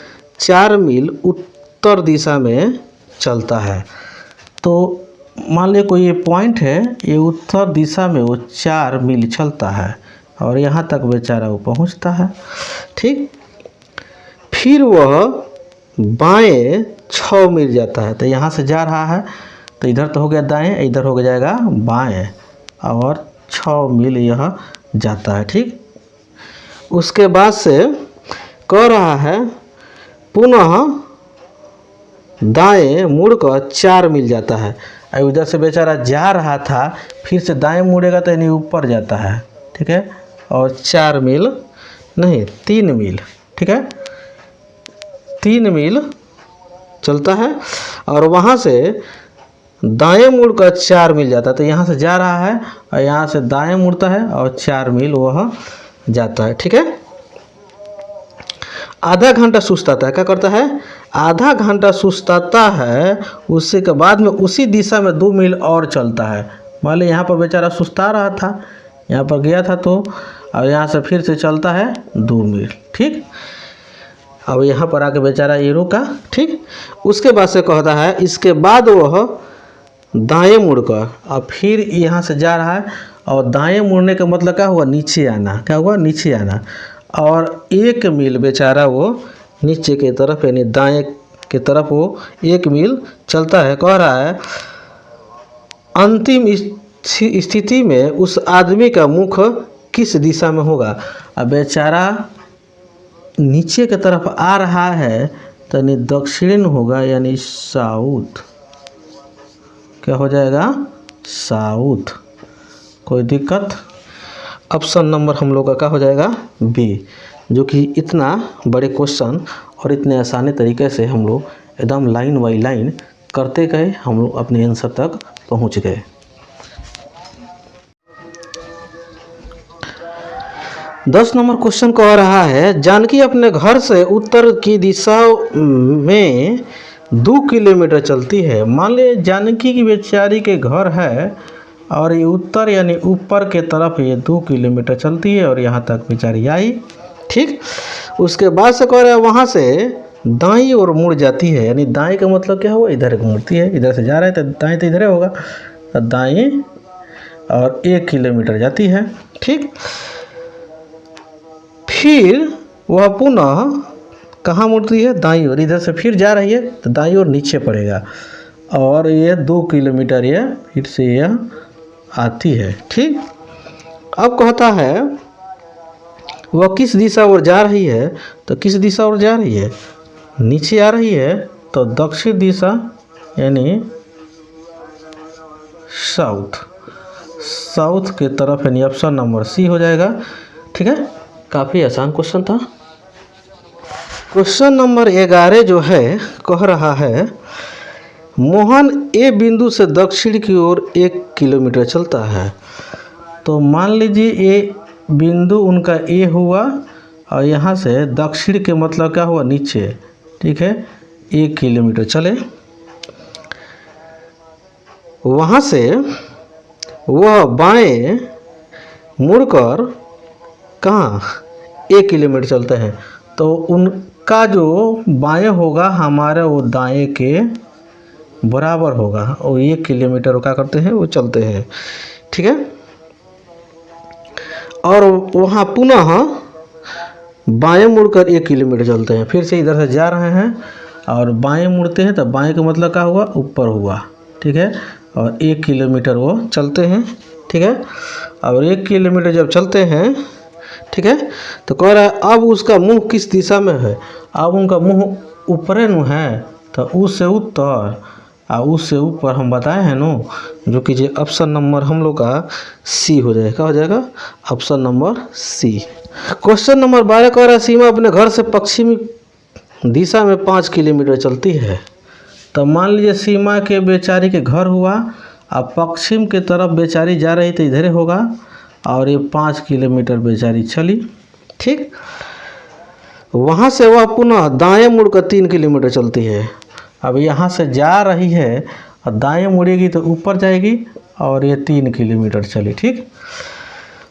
4 मील उत्तर दिशा में चलता है। तो मान लीजिए कोई ये पॉइंट है, ये उत्तर दिशा में वो 4 मील चलता है और यहाँ तक बेचारा वो पहुँचता है, ठीक। फिर वह बाएं 6 मील जाता है, तो यहाँ से जा रहा है, तो इधर तो हो गया दाएं, इधर हो जाएगा बाएं, और 6 मील यह जाता है, ठीक। उसके बाद से कह रहा है पुनः दाएं मुड़कर 4 मील जाता है। अब इधर से बेचारा जा रहा था, फिर से दाएं मुड़ेगा तो यानी ऊपर जाता है, ठीक है, और 4 मील नहीं 3 मील, ठीक है, 3 मील चलता है और वहाँ से दाएं मुड़कर 4 मील जाता है। तो यहाँ से जा रहा है और यहाँ से दाएं मुड़ता है और 4 मील वह जाता है, ठीक है। आधा घंटा सुस्ताता है, क्या करता है, आधा घंटा सुस्ताता है, उससे के बाद में उसी दिशा में 2 मील और चलता है। मान लीजिए यहाँ पर बेचारा सुस्ता रहा था, यहाँ पर गया था, तो और यहाँ से फिर से चलता है 2 मील, ठीक। अब यहाँ पर आके बेचारा ये रुका, ठीक। उसके बाद से कहता है इसके बाद वह दाएं मुड़कर अब फिर यहाँ से जा रहा है, और दाएं मुड़ने का मतलब क्या हुआ, नीचे आना, क्या हुआ, नीचे आना, और 1 मील बेचारा वो नीचे की तरफ यानी दाएं की तरफ वो 1 मील चलता है। कह रहा है अंतिम स्थिति में उस आदमी का मुख किस दिशा में होगा। अब बेचारा नीचे की तरफ आ रहा है, तो यानी दक्षिण होगा, यानी साउथ, क्या हो जाएगा, साउथ। कोई दिक्कत, ऑप्शन नंबर हम लोग का क्या हो जाएगा, बी, जो कि इतना बड़े क्वेश्चन और इतने आसानी तरीके से हम लोग एकदम लाइन बाई लाइन करते गए, हम लोग अपने आंसर तक पहुंच गए। दस नंबर क्वेश्चन कह रहा है जानकी अपने घर से उत्तर की दिशा में 2 किलोमीटर चलती है। मान लीजिए जानकी की बेचारी के घर है और ये उत्तर यानी ऊपर के तरफ ये 2 किलोमीटर चलती है और यहाँ तक बेचारी आई, ठीक। उसके बाद से कह रहा है वहाँ से दाईं ओर मुड़ जाती है, यानी दाएं का मतलब क्या हुआ, इधर मुड़ती है, इधर से जा रहा है तो दाएं तो इधर होगा, तो दाएं और 1 किलोमीटर जाती है, ठीक। फिर वह पुनः कहाँ मुड़ती है, दाईं ओर, इधर से फिर जा रही है तो दाईं ओर नीचे पड़ेगा, और ये 2 किलोमीटर ये फिर से यह आती है, ठीक। अब कहता है वह किस दिशा ओर जा रही है, तो किस दिशा ओर जा रही है, नीचे आ रही है, तो दक्षिण दिशा यानी साउथ, साउथ के तरफ, यानी ऑप्शन नंबर सी हो जाएगा, ठीक है। काफ़ी आसान क्वेश्चन था। क्वेश्चन नंबर 11 जो है कह रहा है मोहन ए बिंदु से दक्षिण की ओर 1 किलोमीटर चलता है। तो मान लीजिए ये बिंदु उनका ए हुआ और यहाँ से दक्षिण के मतलब क्या हुआ, नीचे, ठीक है, 1 किलोमीटर चले। वहाँ से वह बाएं मुड़कर कहाँ 1 किलोमीटर चलते हैं, तो उनका जो बाएं होगा हमारे वो दाएं के बराबर होगा, और 1 किलोमीटर क्या करते हैं, वो चलते हैं, ठीक है। और वहाँ पुनः बाएं मुड़कर 1 किलोमीटर चलते हैं, फिर से इधर से जा रहे हैं और बाएं मुड़ते हैं, तो बाएं का मतलब क्या हुआ, ऊपर हुआ, ठीक है, और 1 किलोमीटर वो चलते हैं, ठीक है। और 1 किलोमीटर जब चलते हैं, ठीक है, तो कह रहा है अब उसका मुंह किस दिशा में है। अब उनका मुंह ऊपरे नु है, तो उससे उत्तर और उससे ऊपर हम बताए हैं नो, जो कि जो ऑप्शन नंबर हम लोग का सी हो जाएगा, क्या हो जाएगा, option number C. Question number 12 कह रहा है सीमा अपने घर से पश्चिमी दिशा में 5 किलोमीटर चलती है। तो मान लीजिए सीमा के बेचारी के घर हुआ, अब पश्चिम के तरफ बेचारी जा रही तो इधर होगा, और ये 5 किलोमीटर बेचारी चली, ठीक। वहाँ से वह पुनः दाएं मुड़कर 3 किलोमीटर चलती है। अब यहाँ से जा रही है और दाएं मुड़ेगी तो ऊपर जाएगी और ये 3 किलोमीटर चली, ठीक।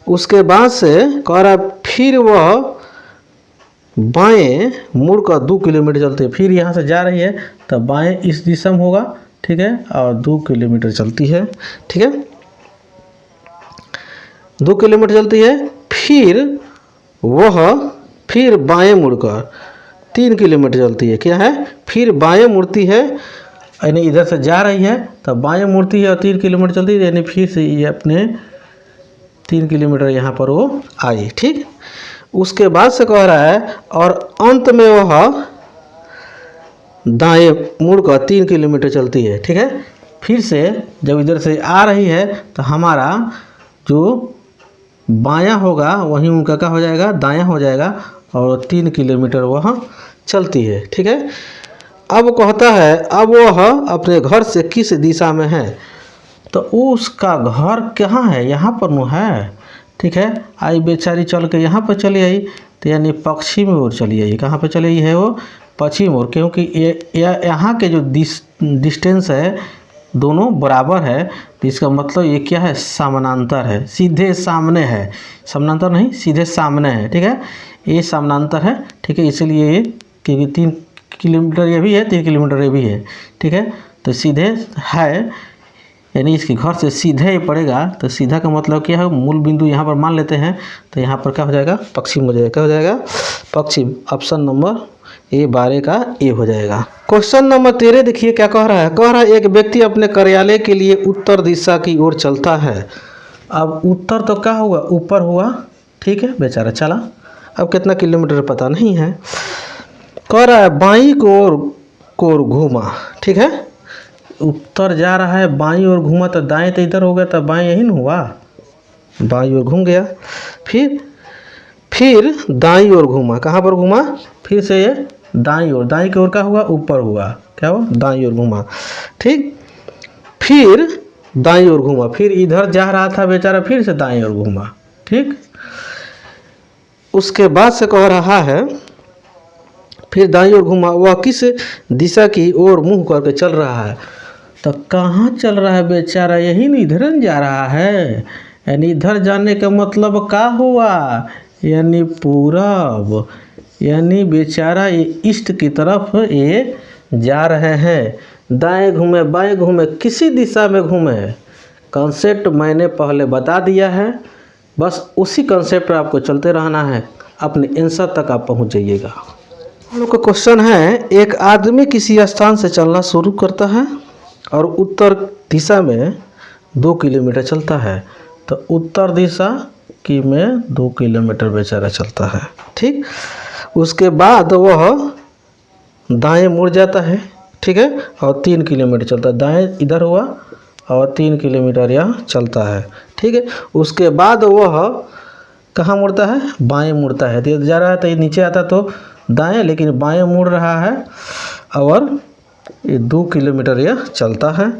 उसके बाद से कह रहा फिर वह बाएं मुड़कर 2 किलोमीटर चलती है। फिर यहाँ से जा रही है तो बाएं इस दिशा में होगा, ठीक है, और 2 किलोमीटर चलती है, ठीक है, 2 किलोमीटर चलती है। फिर बाएं मुड़कर 3 किलोमीटर चलती है। क्या है, फिर बाएं मुड़ती है, यानी इधर से जा रही है तो बाएं मुड़ती है और 3 किलोमीटर चलती है, यानी फिर से ये अपने 3 किलोमीटर यहाँ पर वो आई, ठीक। उसके बाद से कह रहा है और अंत में वह दाएं मुड़कर 3 किलोमीटर चलती है, ठीक है। फिर से जब इधर से आ रही है तो हमारा जो बायां होगा वहीं उनका क्या हो जाएगा, दायां हो जाएगा और 3 किलोमीटर वह चलती है, ठीक है। अब कहता है अब वह अपने घर से किस दिशा में है, तो उसका घर कहाँ है, यहाँ पर न है, ठीक है। आई बेचारी चल के यहाँ पर चली आई तो यानी पश्चिम ओर चली आई। कहाँ पर चली आई है वो, पश्चिम ओर, क्योंकि ये यहाँ के जो डिस्टेंस है दोनों बराबर है, तो इसका मतलब ये क्या है, समानांतर है, सीधे सामने है, समानांतर नहीं सीधे सामने है, ठीक है, ये समानांतर है, ठीक है। इसीलिए ये क्योंकि 3 किलोमीटर ये भी है, 3 किलोमीटर ये भी है, ठीक है, तो सीधे है, यानी इसके घर से सीधे ही पड़ेगा। तो सीधा का मतलब क्या है, मूल बिंदु यहाँ पर मान लेते हैं तो यहाँ पर क्या हो जाएगा, पश्चिम हो जाएगा, क्या हो जाएगा, पश्चिम। ऑप्शन नंबर ए 12 का ए हो जाएगा। क्वेश्चन नंबर 13 देखिए क्या कह रहा है। कह रहा है एक व्यक्ति अपने कार्यालय के लिए उत्तर दिशा की ओर चलता है। अब उत्तर तो क्या हुआ, ऊपर हुआ, ठीक है, बेचारा चला। अब कितना किलोमीटर पता नहीं है। कह रहा है बाईं को ओर घूमा, ठीक है, उत्तर जा रहा है, बाईं ओर घूमा तो दाएं तो इधर हो गया, तो बाएं यही न हुआ, बाईं ओर घूम गया। फिर दाईं ओर घूमा, कहाँ पर घूमा, फिर से ये दाईं ओर, दाईं की ओर का हुआ, ऊपर हुआ, क्या हुआ, दाईं ओर घूमा, ठीक। फिर दाईं ओर घूमा, फिर इधर जा रहा था बेचारा, फिर से दाईं ओर घूमा, ठीक। उसके बाद से कह रहा है फिर दाईं ओर घूमा, वह किस दिशा की ओर मुंह करके चल रहा है। तो कहाँ चल रहा है बेचारा, यही नहीं इधर जा रहा है, यानी इधर जाने का मतलब क्या हुआ, यानी पूरब, यानी बेचारा ये ईस्ट की तरफ ये जा रहे हैं। दाएं घूमे बाएं घूमे किसी दिशा में घूमे, कॉन्सेप्ट मैंने पहले बता दिया है, बस उसी कॉन्सेप्ट पर आपको चलते रहना है, अपने आंसर तक आप पहुंच जाइएगा। हम लोग का क्वेश्चन है एक आदमी किसी स्थान से चलना शुरू करता है और उत्तर दिशा में 2 किलोमीटर चलता है, तो उत्तर दिशा की में 2 किलोमीटर बेचारा चलता है, ठीक। उसके बाद वह दाएं मुड़ जाता है, ठीक है, और 3 किलोमीटर चलता है, दाएं इधर हुआ और 3 किलोमीटर यहाँ चलता है, ठीक है। उसके बाद वह कहाँ मुड़ता है, बाएं मुड़ता है, तो जा रहा है तो ये नीचे आता तो दाएं, लेकिन बाएं मुड़ रहा है और ये 2 किलोमीटर यह चलता है।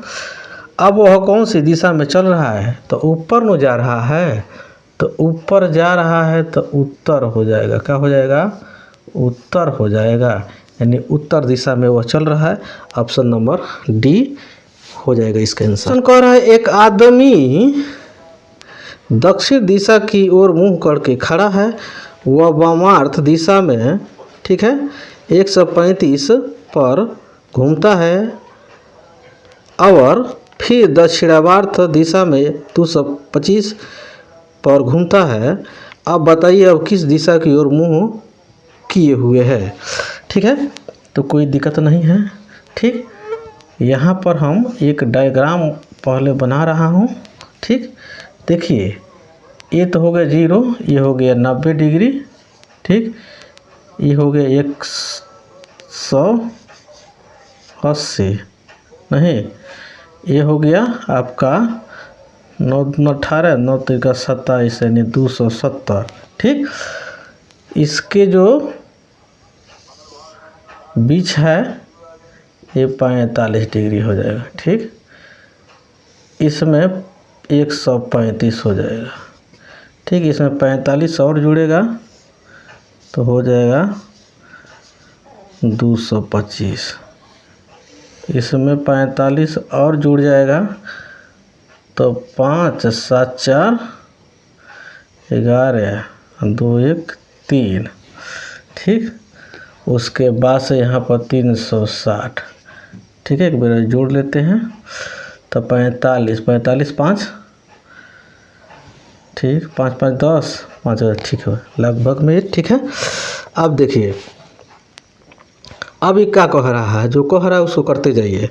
अब वह कौन सी दिशा में चल रहा है, तो ऊपर में जा रहा है, तो ऊपर जा रहा है तो उत्तर हो जाएगा, क्या हो जाएगा, उत्तर हो जाएगा, यानी उत्तर दिशा में वह चल रहा है। ऑप्शन नंबर डी हो जाएगा इसका आंसर। कह रहा है एक आदमी दक्षिण दिशा की ओर मुंह करके खड़ा है, वह वामार्थ दिशा में, ठीक है, 135 पर घूमता है और फिर दक्षिणावर्त दिशा में 225 पर घूमता है। अब बताइए अब किस दिशा की ओर मुंह किए हुए है, ठीक है, तो कोई दिक्कत नहीं है, ठीक। यहाँ पर हम एक डायग्राम पहले बना रहा हूँ, ठीक। देखिए ये तो हो गया 0, ये हो गया 90 डिग्री, ठीक, ये हो गया 180, नहीं ये हो गया आपका 9 18 9 3 27 यानी 270, ठीक। इसके जो बीच है ये 45 डिग्री हो जाएगा, ठीक। इसमें 135 हो जाएगा, ठीक। इसमें 45 और जुड़ेगा तो हो जाएगा 225। इसमें 45 और जुड़ जाएगा तो 5 7 4 11 2 1 3। ठीक, उसके बाद से यहाँ पर 360। ठीक है, एक बार जोड़ लेते हैं तो 45 45 5, ठीक, 5 5 10 5, ठीक है, लगभग में। ठीक है, अब देखिए अब ये क्या कह रहा है, जो कह रहा है उसको करते जाइए।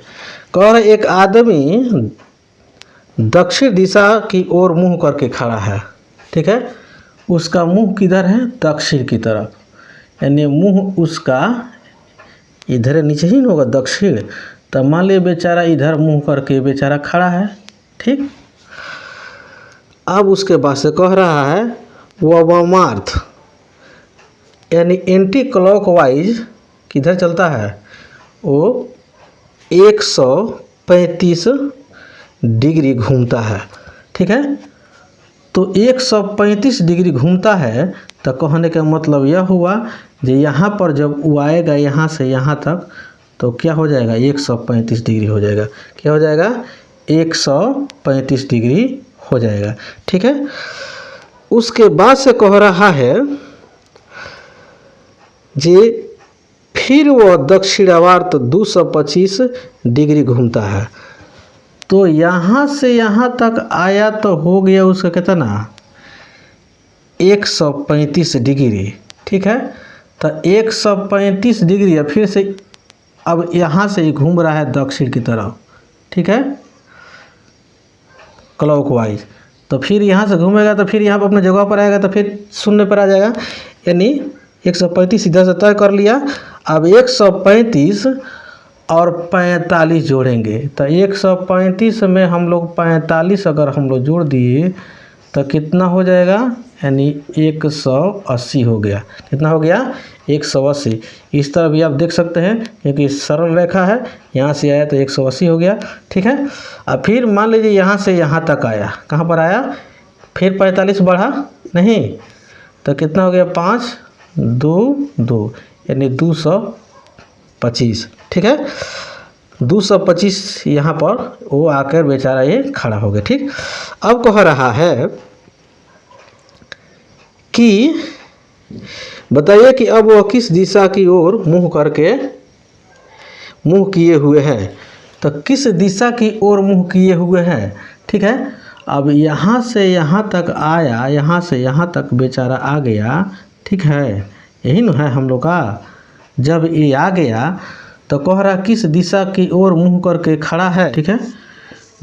कह रहा है एक आदमी दक्षिण दिशा की ओर मुंह करके खड़ा है। ठीक है, उसका मुंह किधर है, दक्षिण की तरफ, यानी मुंह उसका इधर नीचे ही होगा दक्षिण। तो मान लीजिए बेचारा इधर मुंह करके बेचारा खड़ा है। ठीक, अब उसके बाद से कह रहा है वामार्थ, यानी एंटी क्लॉकवाइज किधर चलता है, वो 135 डिग्री घूमता है। ठीक है, तो 135 डिग्री घूमता है, तो कहने का मतलब यह हुआ कि यहाँ पर जब वो आएगा यहाँ से यहाँ तक तो क्या हो जाएगा, 135 डिग्री हो जाएगा। क्या हो जाएगा, 135 डिग्री हो जाएगा। ठीक है, उसके बाद से कह रहा है जी फिर वह दक्षिणावर्त 225 डिग्री घूमता है। तो यहाँ से यहाँ तक आया तो हो गया उसका कितना, 135 डिग्री। ठीक है, तो 135 डिग्री है, फिर से अब यहाँ से ही घूम रहा है दक्षिण की तरफ। ठीक है, क्लॉकवाइज। तो फिर यहाँ से घूमेगा तो फिर यहाँ पर अपने जगह पर आएगा तो फिर शून्य पर आ जाएगा, यानी 135 इधर से तय कर लिया। अब 135 और 45 जोड़ेंगे, तो 135 में हम लोग 45 अगर हम लोग जोड़ दिए तो कितना हो जाएगा, यानी 180 हो गया। कितना हो गया, 180। इस तरह भी आप देख सकते हैं क्योंकि सरल रेखा है, यहाँ से आया तो 180 हो गया। ठीक है, अब फिर मान लीजिए यहाँ से यहाँ तक आया, कहाँ पर आया, फिर 45 बढ़ा नहीं तो कितना हो गया, 5 2 2, यानी 225। ठीक है, 225 यहाँ पर वो आकर बेचारा ये खड़ा हो गया। ठीक, अब कह रहा है कि बताइए कि अब वह किस दिशा की ओर मुंह किए हुए हैं। तो किस दिशा की ओर मुंह किए हुए हैं। ठीक है, अब यहाँ से यहाँ तक आया, यहाँ से यहाँ तक बेचारा आ गया। ठीक है, यही न है हम लोग का। जब ये आ गया तो कह रहा किस दिशा की ओर मुंह करके खड़ा है। ठीक है,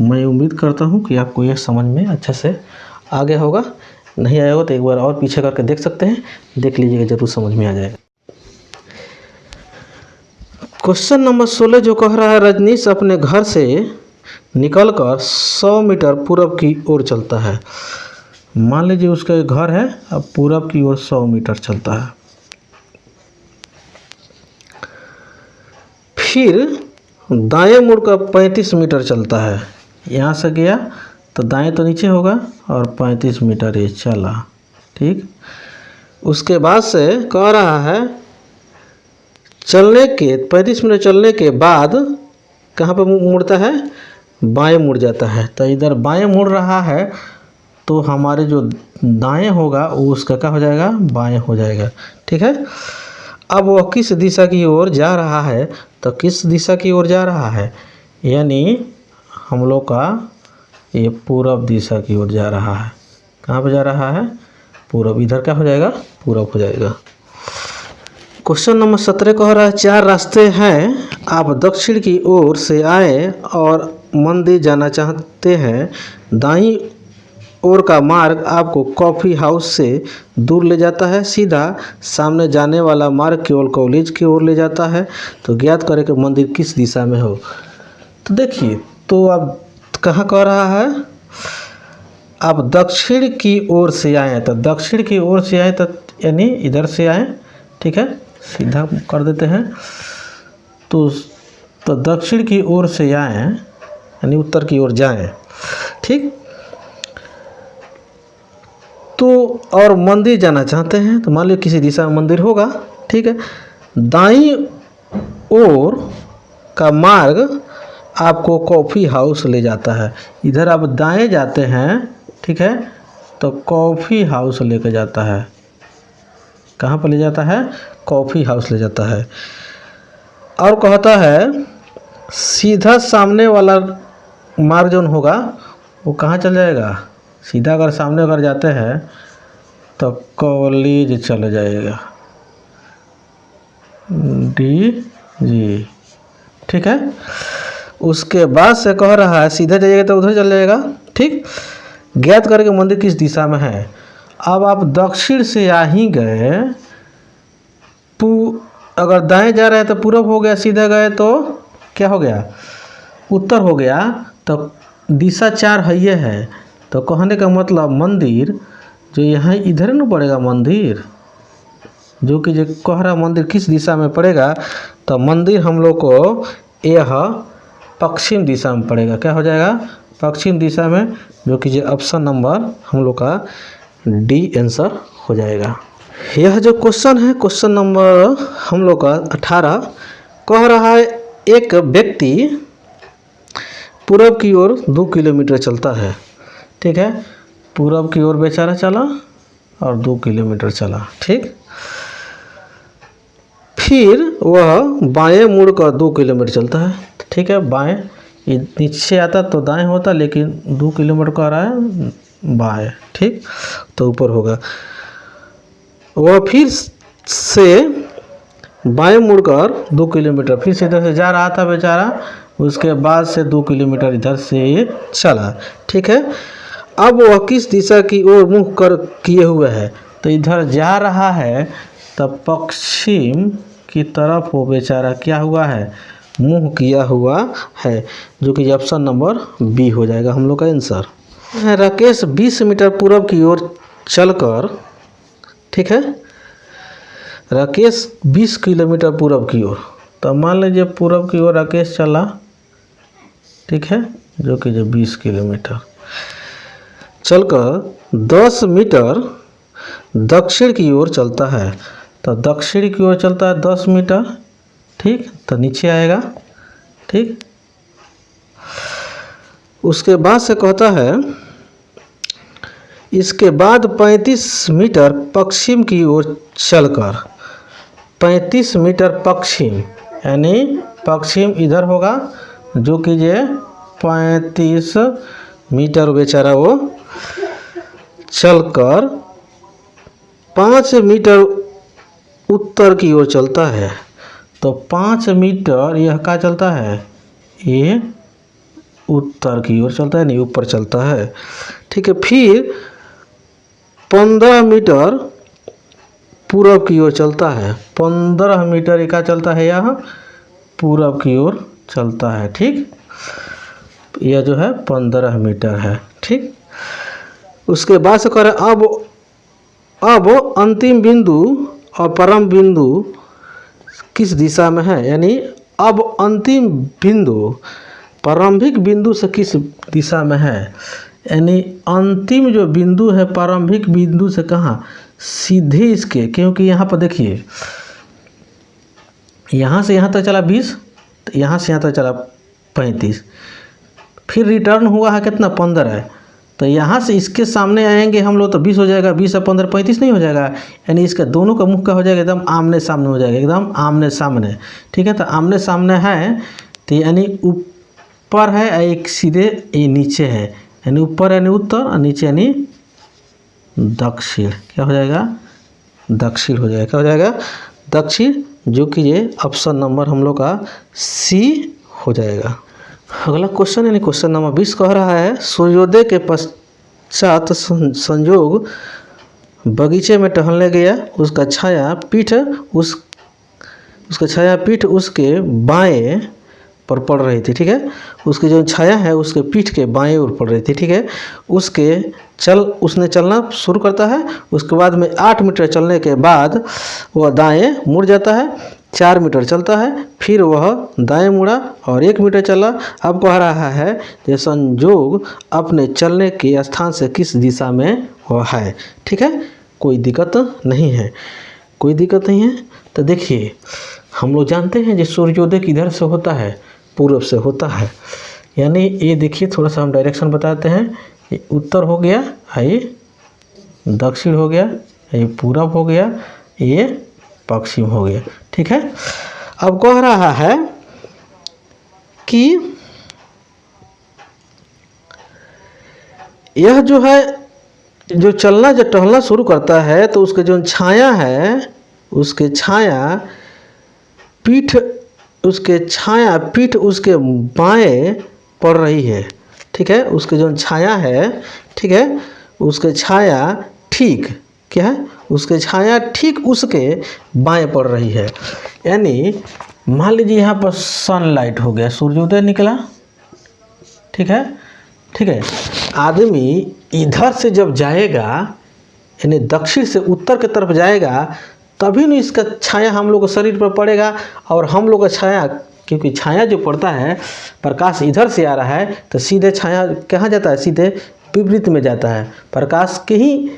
मैं उम्मीद करता हूँ कि आपको यह समझ में अच्छे से आ गया होगा। नहीं आया होगा तो एक बार और पीछे करके देख सकते हैं, देख लीजिएगा, जरूर समझ में आ जाएगा। क्वेश्चन नंबर 16 जो कह रहा है रजनीश अपने घर से निकलकर 100 मीटर पूरब की ओर चलता है। मान लीजिए उसका घर है, अब पूरब की ओर 100 मीटर चलता है। फिर दाएं मुड़कर 35 मीटर चलता है। यहाँ से गया तो दाएं तो नीचे होगा और 35 मीटर ये चला। ठीक, उसके बाद से कह रहा है चलने के 35 मिनट चलने के बाद कहाँ पर मुड़ता है, बाएं मुड़ जाता है। तो इधर बाएं मुड़ रहा है तो हमारे जो दाएं होगा वो उसका क्या हो जाएगा, बाएं हो जाएगा। ठीक है, अब वह किस दिशा की ओर जा रहा है। तो किस दिशा की ओर जा रहा है, यानी हम लोग का ये पूरब दिशा की ओर जा रहा है। कहाँ पर जा रहा है, पूरब। इधर क्या हो जाएगा, पूरब हो जाएगा। क्वेश्चन नंबर 17 कह रहा है 4 रास्ते हैं, आप दक्षिण की ओर से आए और मंदिर जाना चाहते हैं। दाईं ओर का मार्ग आपको कॉफ़ी हाउस से दूर ले जाता है, सीधा सामने जाने वाला मार्ग केवल कॉलेज की ओर ले जाता है। तो ज्ञात करें कि मंदिर किस दिशा में हो। तो देखिए, तो अब कहाँ कह रहा है, आप दक्षिण की ओर से आए, तो दक्षिण की ओर से आए तो यानी इधर से आए। ठीक है, सीधा कर देते हैं। तो दक्षिण की ओर से आए यानी उत्तर की ओर जाएं। ठीक, वस्तु और मंदिर जाना चाहते हैं तो मान लो किसी दिशा में मंदिर होगा, ठीक है। दाईं ओर का मार्ग आपको कॉफ़ी हाउस ले जाता है। इधर आप दाएं जाते हैं, ठीक है, तो कॉफ़ी हाउस लेके जाता है। कहाँ पर ले जाता है? कॉफ़ी हाउस ले जाता है। और कहता है सीधा सामने वाला मार्ग जो होगा वो कहाँ चल जाएगा? सीधा अगर सामने अगर जाते हैं तो कॉलेज चल जाएगा, डी जी, ठीक है। उसके बाद से कह रहा है सीधा जाइएगा तो उधर चल जाएगा, ठीक। ज्ञात करके मंदिर किस दिशा में है। अब आप दक्षिण से आ ही गए, अगर दाएं जा रहे हैं तो पूरब हो गया, सीधा गए तो क्या हो गया? उत्तर हो गया। तो दिशा 4 है, तो कहने का मतलब मंदिर जो यहाँ इधर न पड़ेगा, मंदिर जो कि जो कह रहा मंदिर किस दिशा में पड़ेगा, तो मंदिर हम लोग को यह पश्चिम दिशा में पड़ेगा। क्या हो जाएगा? पश्चिम दिशा में, जो कि जो ऑप्शन नंबर हम लोग का डी आंसर हो जाएगा। यह जो क्वेश्चन है, क्वेश्चन नंबर हम लोग का 18 कह रहा है एक व्यक्ति पूरब की ओर 2 किलोमीटर चलता है, ठीक है। पूरब की ओर बेचारा चला और 2 किलोमीटर चला, ठीक। फिर वह बाएं मुड़कर 2 किलोमीटर चलता है, ठीक है। बाएं नीचे आता तो दाएं होता, लेकिन 2 किलोमीटर का रहा है बाएं, ठीक, तो ऊपर होगा। वह फिर से बाएं मुड़कर 2 किलोमीटर फिर से इधर से जा रहा था बेचारा, उसके बाद से 2 किलोमीटर इधर से चला, ठीक है। अब वह किस दिशा की ओर मुँह कर किए हुए है, तो इधर जा रहा है तब पश्चिम की तरफ वो बेचारा क्या हुआ है? मुँह किया हुआ है, जो कि ऑप्शन नंबर बी हो जाएगा हम लोग का आंसर। राकेश 20 मीटर पूरब की ओर चलकर, ठीक है, राकेश 20 किलोमीटर पूरब की ओर, तो मान लीजिए पूरब की ओर राकेश चला, ठीक है, जो कि जो 20 किलोमीटर चलकर 10 मीटर दक्षिण की ओर चलता है, तो दक्षिण की ओर चलता है 10 मीटर, ठीक, तो नीचे आएगा, ठीक। उसके बाद से कहता है इसके बाद 35 मीटर पश्चिम की ओर चलकर, 35 मीटर पश्चिम यानी पश्चिम इधर होगा, जो कि ये 35 मीटर बेचारा वो चलकर 5 मीटर उत्तर की ओर चलता है, तो 5 मीटर यह क्या चलता है? ये उत्तर की ओर चलता है, नहीं ऊपर चलता है, ठीक है। फिर 15 मीटर पूरब की ओर चलता है, 15 मीटर ये क्या चलता है? यह पूरब की ओर चलता है, ठीक। यह जो है 15 मीटर है, ठीक। उसके बाद से कह रहे अब अंतिम बिंदु और परम बिंदु किस दिशा में है, यानी अब अंतिम बिंदु प्रारंभिक बिंदु से किस दिशा में है, यानी अंतिम जो बिंदु है प्रारंभिक बिंदु से कहाँ? सीधे इसके, क्योंकि यहाँ पर देखिए यहाँ से यहाँ तक चला 20, तो यहाँ से यहाँ तक चला 35, फिर रिटर्न हुआ है कितना? 15 है, तो यहाँ से इसके सामने आएंगे हम लोग तो 20 हो जाएगा, 20 और 15 35 नहीं हो जाएगा, यानी इसका दोनों का मुख का हो जाएगा एकदम आमने सामने हो जाएगा, एकदम आमने सामने, ठीक है। तो आमने सामने है तो यानी ऊपर है, एक सीधे ये नीचे है, यानी ऊपर यानी उत्तर और नीचे यानी दक्षिण। क्या हो जाएगा? दक्षिण हो जाएगा। क्या हो जाएगा? दक्षिण, जो कि ये ऑप्शन नंबर हम लोग का सी हो जाएगा। अगला क्वेश्चन यानी क्वेश्चन नंबर 20 कह रहा है सूर्योदय के पश्चात संयोग बगीचे में टहलने गया, उसका छाया पीठ उसके बाएं पर पड़ रही थी, ठीक है। उसकी जो छाया है उसके पीठ के बाएं ओर पड़ रही थी, ठीक है। उसने चलना शुरू करता है, उसके बाद में 8 मीटर चलने के बाद वह दाएं मुड़ जाता है 4 मीटर चलता है, फिर वह दाएं मुड़ा और 1 मीटर चला। अब कह रहा है कि संयोग अपने चलने के स्थान से किस दिशा में वह है। ठीक है, कोई दिक्कत नहीं है, कोई दिक्कत नहीं है। तो देखिए हम लोग जानते हैं कि सूर्योदय किधर से होता है, पूर्व से होता है। यानी ये देखिए थोड़ा सा हम डायरेक्शन बताते हैं। ये उत्तर हो गया, ये दक्षिण हो गया, ये पूरब हो गया, ये पश्चिम हो गया। ठीक है, अब कह रहा है कि यह जो है जो चलना जब टहलना शुरू करता है तो उसके जो छाया है, उसके छाया पीठ उसके बाएं पड़ रही है। ठीक है, उसके जो छाया है, ठीक है, उसके छाया ठीक क्या है, उसके छाया ठीक उसके बाएं पड़ रही है। यानी मान लीजिए यहाँ पर सनलाइट हो गया, सूर्योदय निकला। ठीक है, ठीक है, आदमी इधर से जब जाएगा यानी दक्षिण से उत्तर की तरफ जाएगा तभी न इसका छाया हम लोग के शरीर पर पड़ेगा। और हम लोग का छाया, क्योंकि छाया जो पड़ता है, प्रकाश इधर से आ रहा है तो सीधे छाया कहाँ जाता है, सीधे विपरीत में जाता है। प्रकाश के ही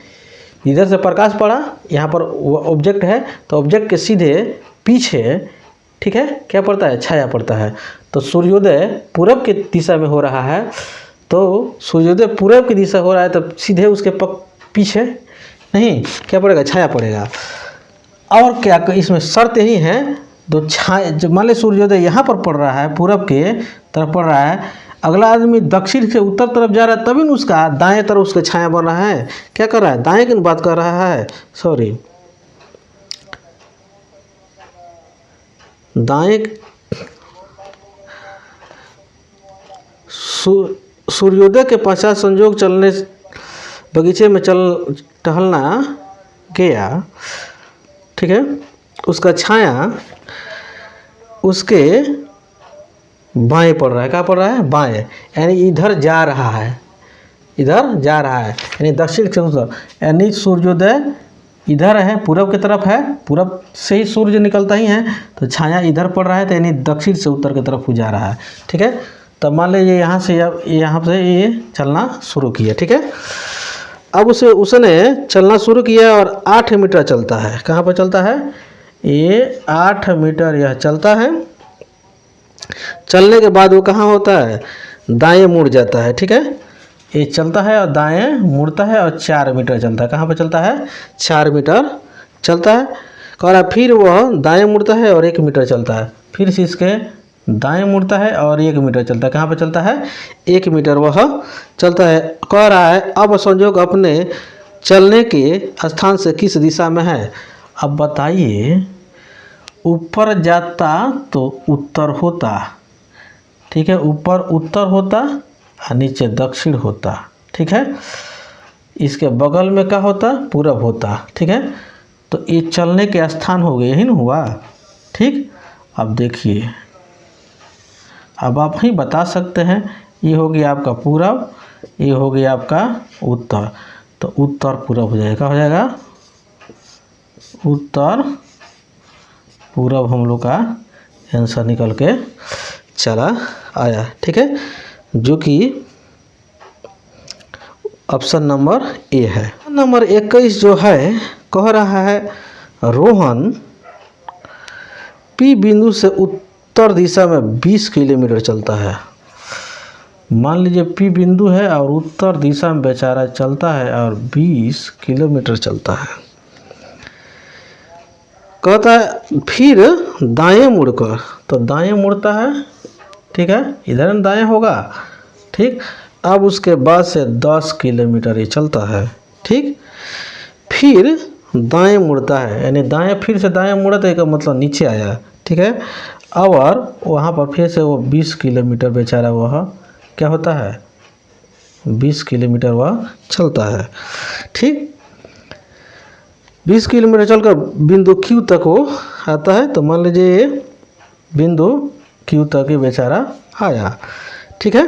इधर से प्रकाश पड़ा, यहाँ पर ऑब्जेक्ट है तो ऑब्जेक्ट के सीधे पीछे, ठीक है, क्या पड़ता है, छाया पड़ता है। तो सूर्योदय पूरब की दिशा में हो रहा है, तो सूर्योदय पूरब की दिशा हो रहा है तो सीधे उसके पीछे नहीं क्या पड़ेगा, छाया पड़ेगा। और क्या इसमें शर्त यही है, तो छाया जब मान ली सूर्योदय यहाँ पर पड़ रहा है, पूरब के तरफ पड़ रहा है, अगला आदमी दक्षिण से उत्तर तरफ जा रहा है तभी न उसका दाएं तरफ उसका छाया बन रहा है। क्या कर रहा है, दाएं की बात कर रहा है, सॉरी दाएं। सूर्योदय के पश्चात संयोग चलने बगीचे में टहलना गया। ठीक है, उसका छाया उसके बाएं पड़ रहा है। क्या पड़ रहा है, बाएं, यानी इधर जा रहा है, इधर जा रहा है, यानी दक्षिण से उत्तर। यानी सूर्योदय इधर है, पूरब की तरफ है, पूरब से ही सूर्य निकलता ही है, तो छाया इधर पड़ रहा है, तो यानी दक्षिण से उत्तर की तरफ जा रहा है। ठीक है, तब मान लीजिए यहाँ से ये चलना शुरू किया। ठीक है, अब उसने चलना शुरू किया और 8 मीटर चलता है। कहाँ पर चलता है, ये 8 मीटर यह चलता है। चलने के बाद वो कहाँ होता है, दाएं मुड़ जाता है। ठीक है, ये चलता है और दाएं मुड़ता है और 4 मीटर चलता है। कहाँ पर चलता है, 4 मीटर चलता है। और फिर वह दाएं मुड़ता है और 1 मीटर चलता है। फिर से इसके दाएं मुड़ता है और 1 मीटर चलता है। कहाँ पर चलता है, 1 मीटर वह चलता है। कह रहा है अब संयोग अपने चलने के स्थान से किस दिशा में है। अब बताइए, ऊपर जाता तो उत्तर होता, ठीक है, ऊपर उत्तर होता और नीचे दक्षिण होता। ठीक है, इसके बगल में क्या होता, पूरब होता। ठीक है, तो ये चलने के स्थान हो गए, यही ना हुआ। ठीक, अब देखिए, अब आप ही बता सकते हैं, ये हो गया आपका पूरब, ये हो गया आपका उत्तर, तो उत्तर पूरब हो जाएगा, हो जाएगा उत्तर पूरब। हम लोग का आंसर निकल के चला आया। ठीक है, जो कि ऑप्शन नंबर ए है। नंबर 21 जो है, कह रहा है रोहन पी बिंदु से उत्तर दिशा में 20 किलोमीटर चलता है। मान लीजिए पी बिंदु है और उत्तर दिशा में बेचारा चलता है और 20 किलोमीटर चलता है। कहता है फिर दाएं मुड़कर, तो दाएं मुड़ता है। ठीक है, इधर दाएं होगा। ठीक, अब उसके बाद से 10 किलोमीटर ये चलता है। ठीक, फिर दाएं मुड़ता है, यानी दाएं फिर से दाएं मुड़ा तो इसका मतलब नीचे आया। ठीक है, और वहाँ पर फिर से वो 20 किलोमीटर बेचारा वह क्या होता है, 20 किलोमीटर वह चलता है। ठीक, 20 किलोमीटर चलकर बिंदु क्यू तक वो आता है। तो मान लीजिए ये बिंदु क्यू तक ही बेचारा आया। ठीक है,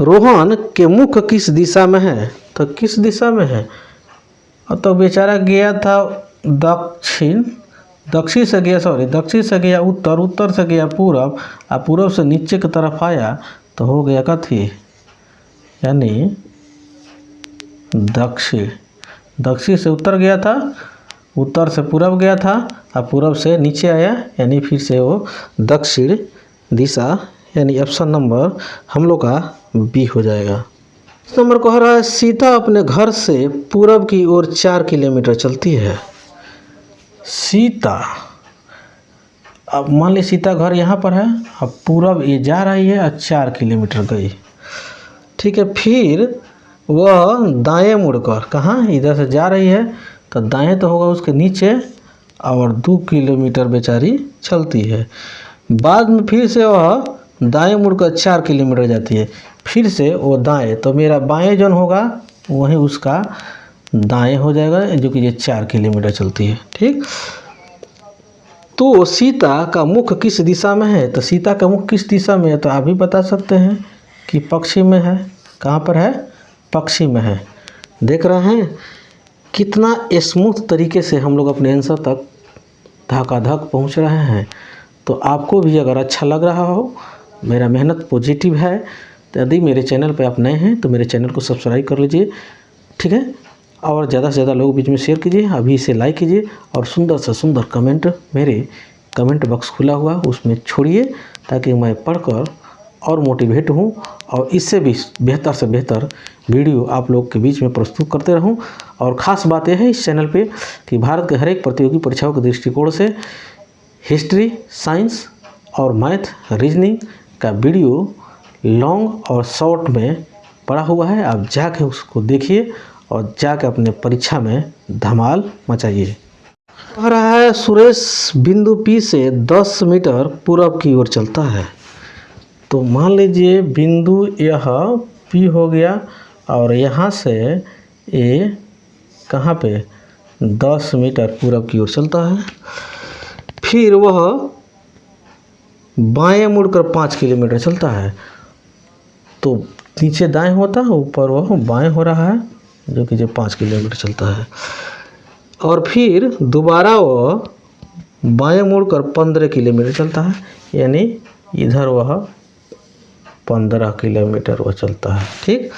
रोहन के मुख किस दिशा में है, तो किस दिशा में है, तो बेचारा गया था दक्षिण, दक्षिण से गया दक्षिण से गया उत्तर, उत्तर से गया पूरब, और पूरब से नीचे की तरफ आया तो हो गया कथी, यानी दक्षिण। दक्षिण से उत्तर गया था, उत्तर से पूरब गया था, और पूरब से नीचे आया, यानी फिर से वो दक्षिण दिशा, यानी ऑप्शन नंबर हम लोग का बी हो जाएगा। इस नंबर कह रहा है सीता अपने घर से पूरब की ओर 4 किलोमीटर चलती है। सीता, अब मान ली सीता घर यहाँ पर है, अब पूरब ये जा रही है और 4 किलोमीटर गई, ठीक है। फिर वह दाएं मुड़कर, कहाँ, इधर से जा रही है तो दाएं तो होगा उसके नीचे, और 2 किलोमीटर बेचारी चलती है। बाद में फिर से वह दाएं मुड़कर 4 किलोमीटर जाती है, फिर से वो दाएं, तो मेरा बाएं जौन होगा वहीं उसका दाएं हो जाएगा, जो कि ये 4 किलोमीटर चलती है, ठीक। तो सीता का मुख किस दिशा में है, तो सीता का मुख किस दिशा में है, तो आप भी बता सकते हैं कि पश्चिम में है। कहाँ पर है, पश्चिम में है। देख रहे हैं कितना स्मूथ तरीके से हम लोग अपने आंसर तक धकाधक पहुँच रहे हैं। तो आपको भी अगर अच्छा लग रहा हो, मेरा मेहनत पॉजिटिव है, तो यदि मेरे चैनल पे आप नए हैं तो मेरे चैनल को सब्सक्राइब कर लीजिए, ठीक है, और ज़्यादा से ज़्यादा लोगों बीच में शेयर कीजिए, अभी इसे लाइक कीजिए, और सुंदर से सुंदर कमेंट मेरे कमेंट बॉक्स खुला हुआ उसमें छोड़िए, ताकि मैं पढ़कर और मोटिवेट हूँ, और इससे भी बेहतर से बेहतर वीडियो आप लोग के बीच में प्रस्तुत करते रहूँ। और ख़ास बात यह है इस चैनल पे कि भारत के हर एक प्रतियोगी परीक्षाओं के दृष्टिकोण से हिस्ट्री, साइंस और मैथ, रीजनिंग का वीडियो लॉन्ग और शॉर्ट में पड़ा हुआ है। आप जाके उसको देखिए और जाके अपने परीक्षा में धमाल मचाइए। कह रहा है सुरेश बिंदु P से 10 मीटर पूरब की ओर चलता है। तो मान लीजिए बिंदु यह P हो गया, और यहाँ से ये कहाँ पे 10 मीटर पूरब की ओर चलता है। फिर वह बाएं मुड़कर 5 किलोमीटर चलता है। तो नीचे दाएं होता है, ऊपर वह बाएं हो रहा है, जो कि 5 किलोमीटर चलता है। और फिर दोबारा वह बाएं मुड़कर 15 किलोमीटर चलता है, यानी इधर वह 15 किलोमीटर वह चलता है, ठीक।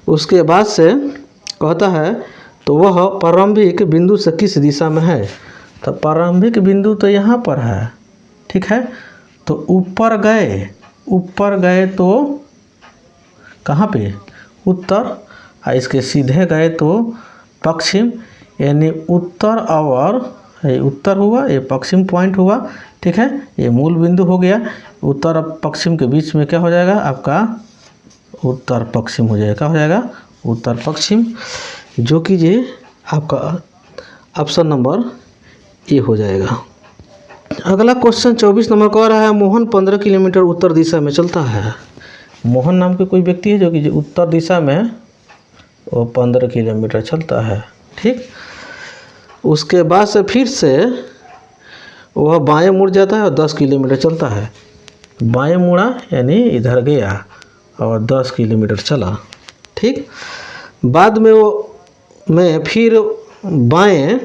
उसके बाद से कहता है तो वह प्रारंभिक बिंदु से किस दिशा में है, तो प्रारंभिक बिंदु तो यहाँ पर है, ठीक है। तो ऊपर गए तो कहाँ पे, उत्तर, और इसके सीधे गए तो पश्चिम, यानी उत्तर, और ये उत्तर हुआ, ये पश्चिम पॉइंट हुआ, ठीक है। ये मूल बिंदु हो गया। उत्तर और पश्चिम के बीच में क्या हो जाएगा आपका, उत्तर पश्चिम हो जाएगा, क्या हो जाएगा, उत्तर पश्चिम, जो कि ये आपका ऑप्शन नंबर ए हो जाएगा। अगला क्वेश्चन 24 नंबर कह रहा है मोहन 15 किलोमीटर उत्तर दिशा में चलता है। मोहन नाम के कोई व्यक्ति है जो कि उत्तर दिशा में वो 15 किलोमीटर चलता है, ठीक। उसके बाद से फिर से वह बाएं मुड़ जाता है और 10 किलोमीटर चलता है। बाएं मुड़ा यानी इधर गया और 10 किलोमीटर चला, ठीक। बाद में फिर बाएं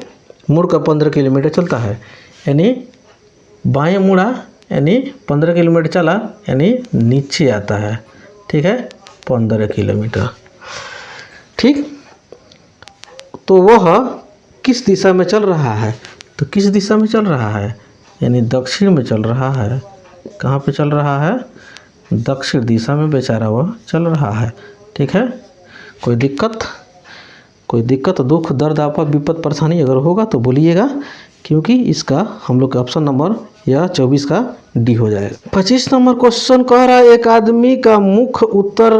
मुड़कर 15 किलोमीटर चलता है, यानी बाएं मुड़ा यानी 15 किलोमीटर चला, यानी नीचे आता है, ठीक है, 15 किलोमीटर, ठीक। तो वह किस दिशा में चल रहा है, तो किस दिशा में चल रहा है, यानी दक्षिण में चल रहा है। कहाँ पे चल रहा है, दक्षिण दिशा में बेचारा वह चल रहा है, ठीक है। कोई दिक्कत दुख दर्द आफत विपद परेशानी अगर होगा तो बोलिएगा, क्योंकि इसका हम लोग का ऑप्शन नंबर यह 24 का डी हो जाएगा। 25 नंबर क्वेश्चन कह रहा है एक आदमी का मुख उत्तर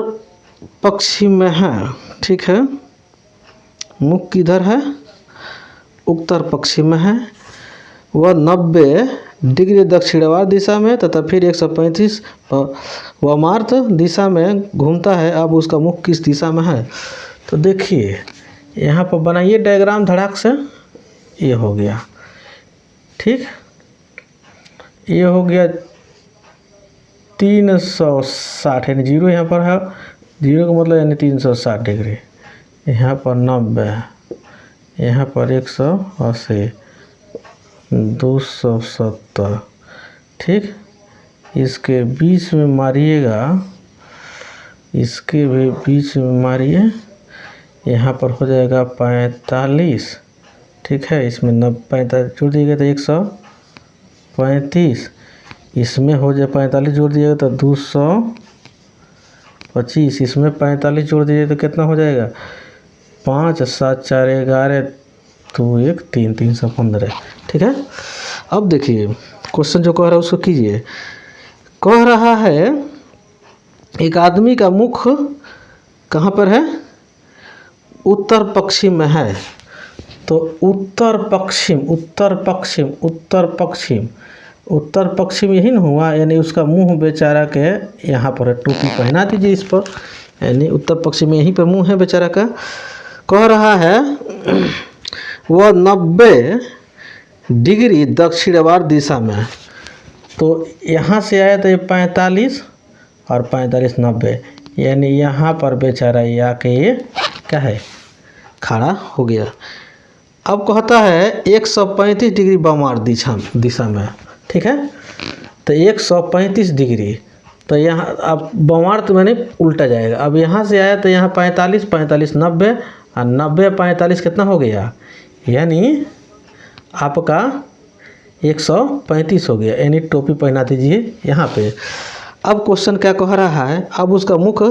पश्चिम में है, ठीक है। मुख किधर है, उत्तर पश्चिम में है। वह 90 डिग्री दक्षिणवाद दिशा में तथा फिर 135 वामार्थ दिशा में घूमता है। अब उसका मुख किस दिशा में है, तो देखिए यहाँ पर बनाइए डायग्राम धड़ाक से। ये हो गया, ठीक, ये हो गया 360, यानी जीरो यहाँ पर है, जीरो का मतलब यानी 360 डिग्री। यहाँ पर 90, यहाँ पर 180, 270, ठीक। इसके बीच में मारिएगा, इसके भी बीच में मारिए, यहाँ पर हो जाएगा 45, ठीक है। इसमें 45 जोड़ दिएगा तो 135, इसमें हो जाए 45 जोड़ दिएगा तो 225, इसमें 45 जोड़ दीजिए तो कितना हो जाएगा 5 7 4 11 2 1 3 315, ठीक है। अब देखिए क्वेश्चन जो कह रहा है उसको कीजिए। कह रहा है एक आदमी का मुख कहाँ पर है, उत्तर पश्चिम में है। तो उत्तर पश्चिम, उत्तर पश्चिम, उत्तर पश्चिम, उत्तर पश्चिम यही ना हुआ, यानी उसका मुंह बेचारा के यहाँ पर है। टोपी पहना दीजिए इस पर, यानी उत्तर पश्चिम में यहीं पर मुंह है बेचारा का। कह रहा है वह 90 डिग्री दक्षिणवार दिशा में। तो यहाँ से आया तो ये 45 और 45 90, यानी यहाँ पर बेचारा ये आके ये क्या है, खड़ा हो गया। अब कहता है 135 डिग्री बमार दिशा में, ठीक है। तो 135 डिग्री, तो यहाँ अब बमार तो मैंने उल्टा जाएगा। अब यहाँ से आया तो यहाँ 45 45 90 और 90 45 कितना हो गया, यानी आपका 135 हो गया, यानी टोपी पहना दीजिए यहाँ पे। अब क्वेश्चन क्या कह रहा है, अब उसका मुख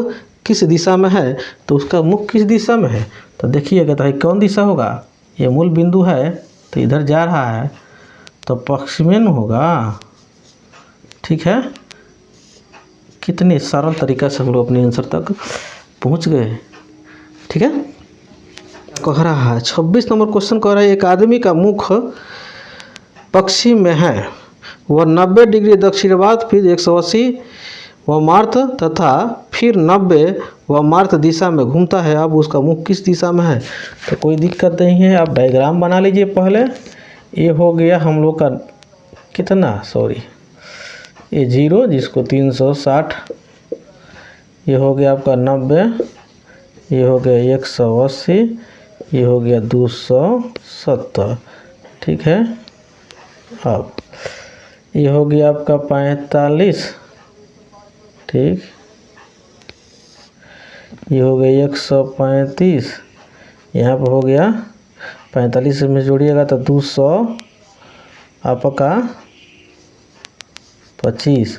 किस दिशा में है। तो उसका मुख किस दिशा में है, तो देखिएगा तो कौन दिशा होगा, ये मूल बिंदु है तो इधर जा रहा है तो पश्चिमेन होगा, ठीक है। कितने सरल तरीका से हम लोग अपने आंसर तक पहुंच गए, ठीक है। कह रहा है 26 नंबर क्वेश्चन कह रहा है एक आदमी का मुख पश्चिम में है, वह 90 डिग्री दक्षिणवात, फिर 180 वामार्थ तथा फिर 90 वामार्थ दिशा में घूमता है। अब उसका मुख किस दिशा में है। तो कोई दिक्कत नहीं है, आप डायग्राम बना लीजिए पहले। ये हो गया हम लोग का कितना, सॉरी ये 0 जिसको 360, ये हो गया आपका 90, ये हो गया 180, ये हो गया 270, ठीक है। अब ये हो गया आपका 45, ठीक, ये हो गया 135, यहाँ पर हो गया 45 में जोड़िएगा तो 200 आपका 25,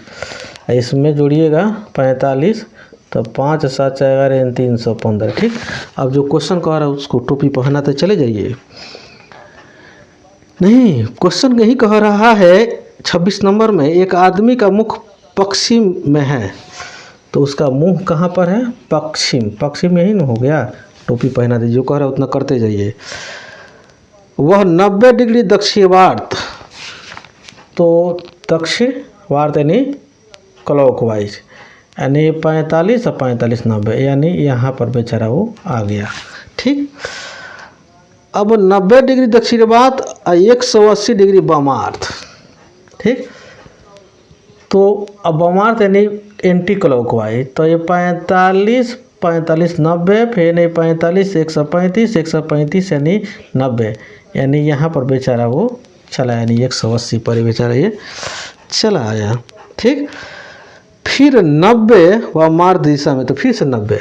इसमें जोड़िएगा 45 तो 5 7 11 315, ठीक। अब जो क्वेश्चन कह रहा है उसको टोपी पहनाते चले जाइए। नहीं, क्वेश्चन यही कह रहा है 26 नंबर में एक आदमी का मुख पश्चिम में है, तो उसका मुंह कहाँ पर है, पश्चिम, पश्चिम यही ना हो गया, टोपी पहना दीजिए। जो कह रहा है उतना करते जाइए। वह 90 डिग्री दक्षिणवार्त, तो दक्षिणवार्त यानी क्लॉकवाइज, यानी 45 और 45 90, यानी यहाँ पर बेचारा वो आ गया, ठीक। अब 90 डिग्री दक्षिणवात और 180 डिग्री वामार्थ, ठीक। तो अब वामार्थ यानी एंटी क्लॉकवाइज, तो ये 45 45 90, फिर नहीं 45 135 135 यानी 90, यानी यहाँ पर बेचारा वो चला, यानी 180 पर बेचारा ये चला आया, ठीक। फिर 90 वामार्थ दिशा में, तो फिर से 90,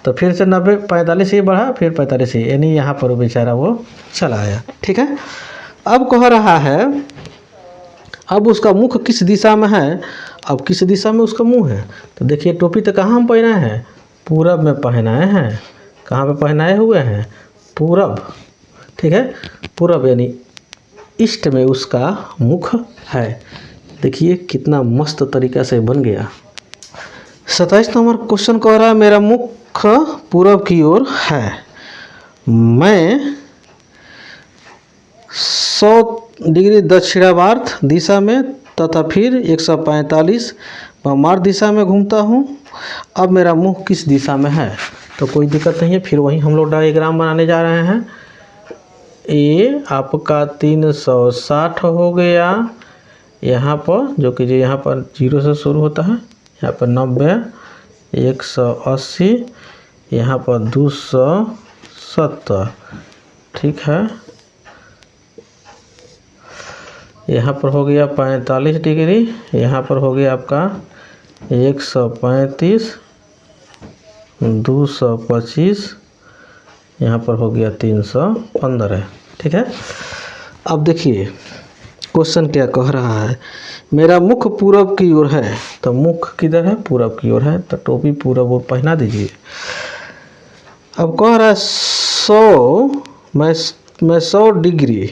तो फिर से 90 45 ही बढ़ा, फिर 45 ही, यानी यहाँ पर बेचारा वो चला आया, ठीक है। अब कह रहा है अब उसका मुख किस दिशा में है। अब किस दिशा में उसका मुंह है, तो देखिए टोपी तो कहाँ हम पहनाए हैं, पूरब में पहनाए हैं। कहाँ पे पहनाए हुए हैं, पूरब, ठीक है। पूरब यानी ईस्ट में उसका मुख है। देखिए कितना मस्त तरीका से बन गया। 27 नंबर क्वेश्चन कह रहा है मेरा मुख पूरब की ओर है, मैं 100 डिग्री दक्षिणावार्थ दिशा में तथा फिर 145 वामार्थ दिशा में घूमता हूँ। अब मेरा मुख किस दिशा में है। तो कोई दिक्कत नहीं है, फिर वही हम लोग डायग्राम बनाने जा रहे हैं। ये आपका 360 हो गया यहाँ पर, जो कि यहाँ पर 0 से शुरू होता है, यहाँ पर 90 180, यहाँ पर 270, ठीक है। यहाँ पर हो गया 45 डिग्री, यहाँ पर हो गया आपका 135, 225, यहाँ पर हो गया 315। ठीक है। अब देखिए क्वेश्चन क्या कह रहा है, मेरा मुख पूरब की ओर है, तो मुख किधर है, पूरब की ओर है, तो टोपी पूरब ओर पहना दीजिए। अब कह रहा है 100 मैं 100 डिग्री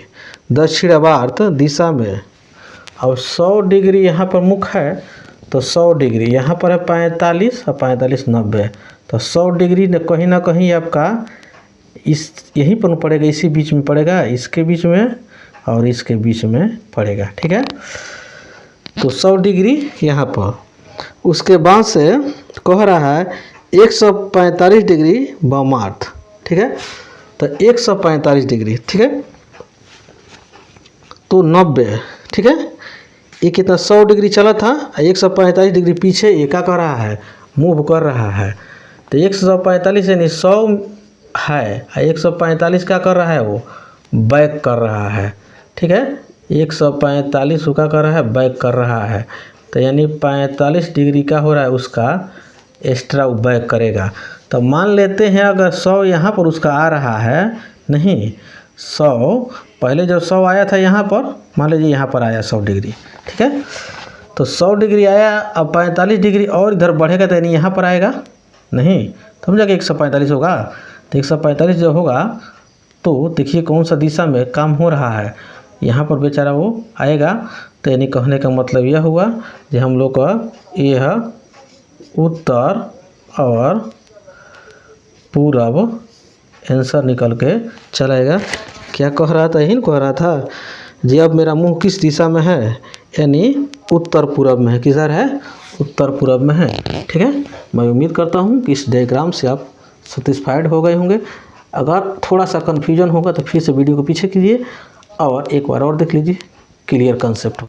दक्षिणावर्त दिशा में। अब 100 डिग्री यहाँ पर मुख है, तो 100 डिग्री यहाँ पर है 45 और 45 90, तो 100 डिग्री कहीं ना कहीं आपका इस यहीं पर पड़ेगा, इसी बीच में पड़ेगा, इसके बीच में और इसके बीच में पड़ेगा। ठीक है। तो 100 डिग्री यहाँ पर, उसके बाद से कह रहा है 145 डिग्री वामार्थ। ठीक है। तो 145 डिग्री, ठीक है, तो 90। ठीक है। ये कितना 100 डिग्री चला था, 145 डिग्री पीछे ये क्या कर रहा है, मूव कर रहा है। तो 145 यानी 100 है, 145 क्या कर रहा है, वो बैक कर रहा है। ठीक है। 145 क्या कर रहा है, बैक कर रहा है। तो यानी 45 डिग्री का हो रहा है, उसका एक्स्ट्रा बैक करेगा। तो मान लेते हैं अगर 100 यहाँ पर उसका आ रहा है, नहीं 100 पहले जब 100 आया था यहाँ पर, मान लीजिए यहाँ पर आया 100 डिग्री। ठीक है। तो 100 डिग्री आया, अब 45 डिग्री और इधर बढ़ेगा, तो यानी यहाँ पर आएगा, नहीं समझा कि 145 होगा। तो 145 जो होगा, तो देखिए कौन सा दिशा में काम हो रहा है, यहाँ पर बेचारा वो आएगा। तो यानी कहने का मतलब यह हुआ कि हम लोग का यह उत्तर और पूरब आंसर निकल के चलाएगा। क्या कह रहा था, यही कह रहा था जी अब मेरा मुंह किस दिशा में है, यानी उत्तर पूरब में है। किधर है, उत्तर पूरब में है। ठीक है। मैं उम्मीद करता हूँ कि इस डायग्राम से आप सेटिस्फाइड हो गए होंगे। अगर थोड़ा सा कन्फ्यूजन होगा तो फिर से वीडियो को पीछे कीजिए और एक बार और देख लीजिए, क्लियर कंसेप्ट हो।